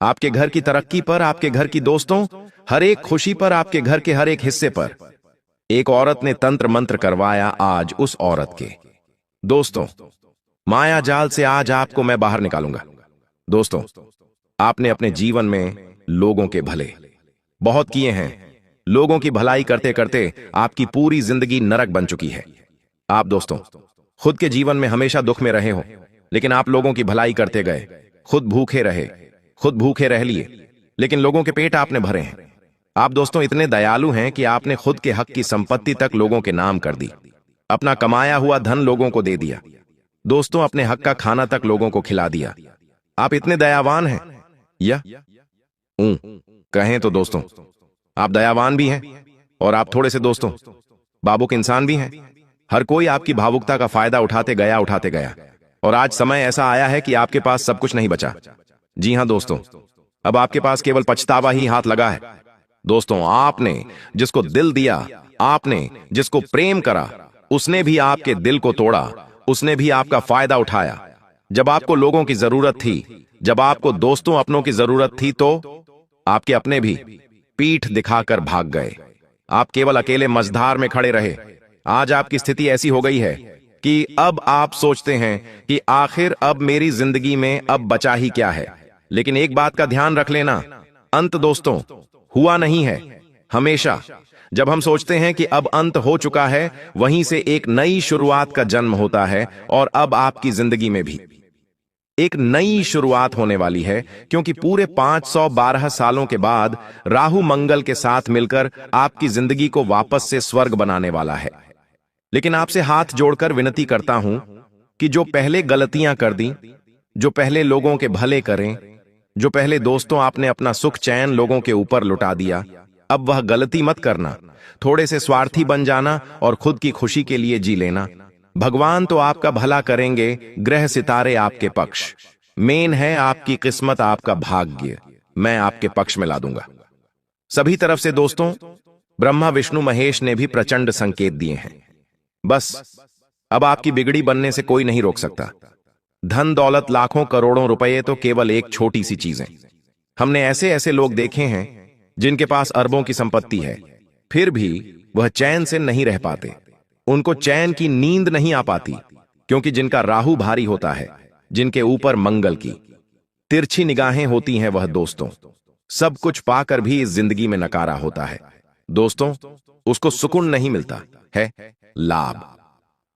आपके घर की तरक्की पर, आपके घर की दोस्तों हर एक खुशी पर, आपके घर के हर एक हिस्से पर एक औरत ने तंत्र मंत्र करवाया। आज उस औरत के दोस्तों माया जाल से आज आपको मैं बाहर निकालूंगा। दोस्तों, आपने अपने जीवन में लोगों के भले बहुत किए हैं, लोगों की भलाई करते करते आपकी पूरी जिंदगी नरक बन चुकी है। आप दोस्तों खुद के जीवन में हमेशा दुख में रहे हो, लेकिन आप लोगों की भलाई करते गए, खुद भूखे रहे, खुद भूखे रह लिए, लेकिन लोगों के पेट आपने भरे हैं। आप दोस्तों इतने दयालु हैं कि आपने खुद के हक की संपत्ति तक लोगों के नाम कर दी, अपना कमाया हुआ धन लोगों को दे दिया, दोस्तों अपने हक का खाना तक लोगों को खिला दिया। आप इतने दयावान हैं या कहें तो दोस्तों आप दयावान भी हैं और आप थोड़े से दोस्तों भावुक इंसान भी हैं। हर कोई आपकी भावुकता का फायदा उठाते गया और आज समय ऐसा आया है कि आपके पास सब कुछ नहीं बचा। जी हां दोस्तों, अब आपके पास केवल पछतावा ही हाथ लगा है। दोस्तों, आपने जिसको दिल दिया, आपने जिसको प्रेम करा, उसने भी आपके दिल को तोड़ा, उसने भी आपका फायदा उठाया। जब आपको लोगों की जरूरत थी, जब आपको दोस्तों अपनों की जरूरत थी, तो आपके अपने भी पीठ दिखाकर भाग गए। आप केवल अकेले मझधार में खड़े रहे। आज आपकी स्थिति ऐसी हो गई है कि अब आप सोचते हैं कि आखिर अब मेरी जिंदगी में अब बचा ही क्या है। लेकिन एक बात का ध्यान रख लेना, अंत दोस्तों हुआ नहीं है। हमेशा जब हम सोचते हैं कि अब अंत हो चुका है, वहीं से एक नई शुरुआत का जन्म होता है। और अब आपकी जिंदगी में भी एक नई शुरुआत होने वाली है, क्योंकि पूरे 512 सालों के बाद राहु मंगल के साथ मिलकर आपकी जिंदगी को वापस से स्वर्ग बनाने वाला है। लेकिन आपसे हाथ जोड़कर विनती करता हूं कि जो पहले गलतियां कर दी, जो पहले लोगों के भले करें, जो पहले दोस्तों आपने अपना सुख चैन लोगों के ऊपर लुटा दिया, अब वह गलती मत करना। थोड़े से स्वार्थी बन जाना और खुद की खुशी के लिए जी लेना। भगवान तो आपका भला करेंगे, ग्रह सितारे आपके पक्ष, मेन है आपकी किस्मत, आपका भाग्य मैं आपके पक्ष में ला दूंगा। सभी तरफ से दोस्तों ब्रह्मा विष्णु महेश ने भी प्रचंड संकेत दिए हैं। बस अब आपकी बिगड़ी बनने से कोई नहीं रोक सकता। धन दौलत लाखों करोड़ों रुपए तो केवल एक छोटी सी चीज है। हमने ऐसे ऐसे लोग देखे हैं जिनके पास अरबों की संपत्ति है, फिर भी वह चैन से नहीं रह पाते। उनको चैन की नींद नहीं आ पाती, क्योंकि जिनका राहु भारी होता है, जिनके ऊपर मंगल की तिरछी निगाहें होती हैं, वह दोस्तों सब कुछ पाकर भी इस जिंदगी में नकारा होता है। दोस्तों उसको सुकून नहीं मिलता है, लाभ,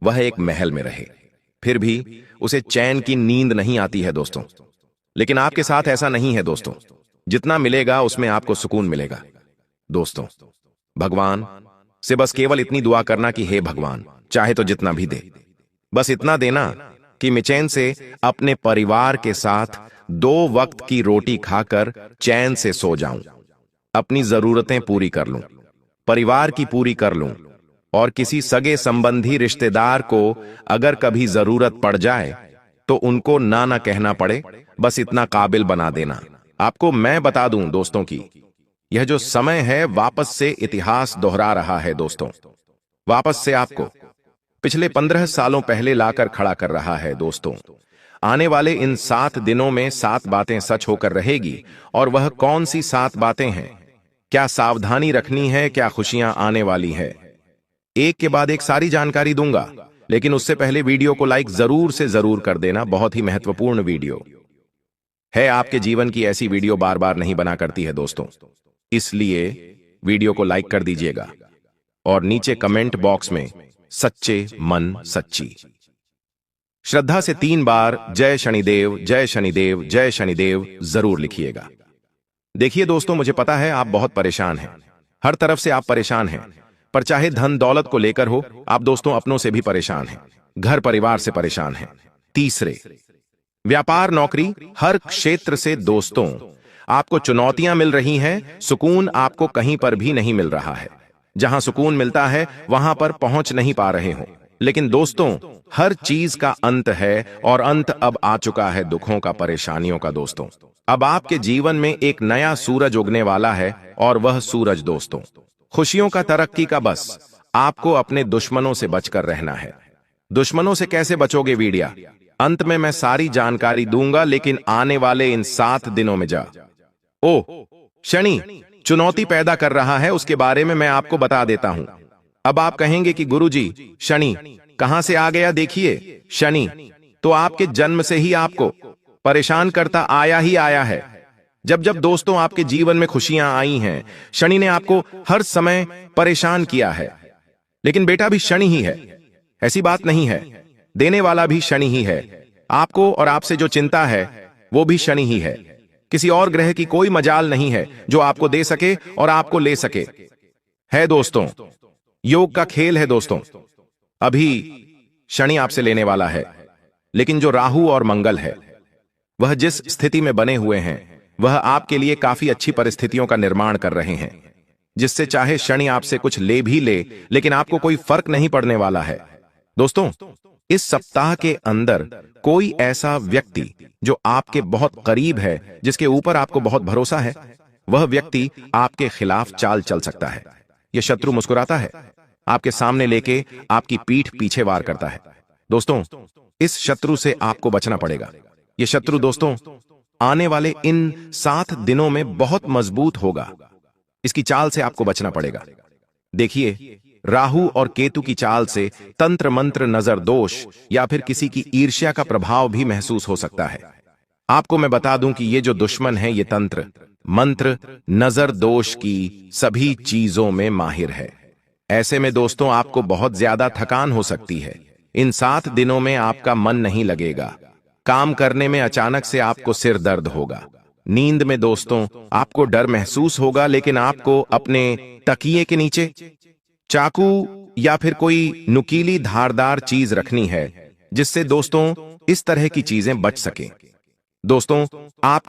वह एक महल में रहे, फिर भी उसे चैन की नींद नहीं आती है दोस्तों। लेकिन आपके साथ ऐसा नहीं है दोस्तों। जितना मिलेगा उसमें आपको सुकून मिलेगा। दोस्तों भगवान से बस केवल इतनी दुआ करना कि हे भगवान, चाहे तो जितना भी दे, बस इतना देना कि मैं चैन से अपने परिवार के साथ 2 वक्त की रोटी खाकर चैन से सो जाऊं, अपनी जरूरतें पूरी कर लूं, परिवार की पूरी कर लूं, और किसी सगे संबंधी रिश्तेदार को अगर कभी जरूरत पड़ जाए तो उनको ना कहना पड़े, बस इतना काबिल बना देना। आपको मैं बता दूं दोस्तों की यह जो समय है वापस से इतिहास दोहरा रहा है दोस्तों। वापस से आपको पिछले 15 सालों पहले लाकर खड़ा कर रहा है दोस्तों। आने वाले इन 7 दिनों में 7 बातें सच होकर रहेगी। और वह कौन सी 7 बातें हैं, क्या सावधानी रखनी है, क्या खुशियां आने वाली है, एक के बाद एक सारी जानकारी दूंगा। लेकिन उससे पहले वीडियो को लाइक जरूर से जरूर कर देना। बहुत ही महत्वपूर्ण वीडियो है। आपके जीवन की ऐसी वीडियो बार बार नहीं बना करती है दोस्तों, इसलिए वीडियो को लाइक कर दीजिएगा और नीचे कमेंट बॉक्स में सच्चे मन सच्ची श्रद्धा से 3 बार जय शनिदेव जय शनिदेव जय शनिदेव जरूर लिखिएगा। देखिए दोस्तों, मुझे पता है आप बहुत परेशान हैं, हर तरफ से आप परेशान हैं, पर चाहे धन दौलत को लेकर हो, आप दोस्तों अपनों से भी परेशान हैं, घर परिवार से परेशान हैं। तीसरे, व्यापार नौकरी हर क्षेत्र से दोस्तों आपको चुनौतियां मिल रही हैं, सुकून आपको कहीं पर भी नहीं मिल रहा है। जहां सुकून मिलता है वहां पर पहुंच नहीं पा रहे हो। लेकिन दोस्तों हर चीज का अंत है, और अंत अब आ चुका है दुखों का, परेशानियों का दोस्तों। अब आपके जीवन में एक नया सूरज उगने वाला है, और वह सूरज दोस्तों खुशियों का, तरक्की का। बस आपको अपने दुश्मनों से बचकर रहना है। दुश्मनों से कैसे बचोगे, वीडियो अंत में मैं सारी जानकारी दूंगा। लेकिन आने वाले इन 7 दिनों में शनि चुनौती पैदा कर रहा है, उसके बारे में मैं आपको बता देता हूं। अब आप कहेंगे कि गुरुजी शनि कहां से आ गया। देखिए, शनि तो आपके जन्म से ही आपको परेशान करता आया ही आया है। जब जब दोस्तों आपके जीवन में खुशियां आई हैं, शनि ने आपको हर समय परेशान किया है। लेकिन बेटा भी शनि ही है, ऐसी बात नहीं है, देने वाला भी शनि ही है। आपको और आपसे जो चिंता है वो भी शनि ही है। किसी और ग्रह की कोई मजाल नहीं है जो आपको दे सके और आपको ले सके। है दोस्तों, योग का खेल है दोस्तों। अभी शनि आपसे लेने वाला है, लेकिन जो राहु और मंगल है वह जिस स्थिति में बने हुए हैं वह आपके लिए काफी अच्छी परिस्थितियों का निर्माण कर रहे हैं, जिससे चाहे शनि आपसे कुछ ले भी ले लेकिन आपको कोई फर्क नहीं पड़ने वाला है। दोस्तों, इस सप्ताह के अंदर कोई ऐसा व्यक्ति जो आपके बहुत करीब है, जिसके ऊपर आपको बहुत भरोसा है, वह व्यक्ति आपके खिलाफ चाल चल सकता है। यह शत्रु मुस्कुराता है, आपके सामने लेके आपकी पीठ पीछे वार करता है। दोस्तों, इस शत्रु से आपको बचना पड़ेगा। यह शत्रु दोस्तों आने वाले इन 7 दिनों में बहुत मजबूत होगा। इसकी चाल से आपको बचना पड़ेगा। देखिए, राहु और केतु की चाल से तंत्र मंत्र नजर दोष या फिर किसी की ईर्ष्या का प्रभाव भी महसूस हो सकता है। आपको मैं बता दूं कि ये जो दुश्मन है ये तंत्र मंत्र नजर दोष की सभी चीजों में माहिर है। ऐसे में दोस्तों आपको बहुत ज्यादा थकान हो सकती है। इन 7 दिनों में आपका मन नहीं लगेगा। काम करने में अचानक से आपको सिर दर्द होगा। नींद में दोस्तों आपको डर महसूस होगा, लेकिन आपको अपने तकिए के नीचे चाकू या फिर कोई नुकीली धारदार चीज रखनी है, जिससे दोस्तों इस तरह की चीजें बच सकें। दोस्तों, आप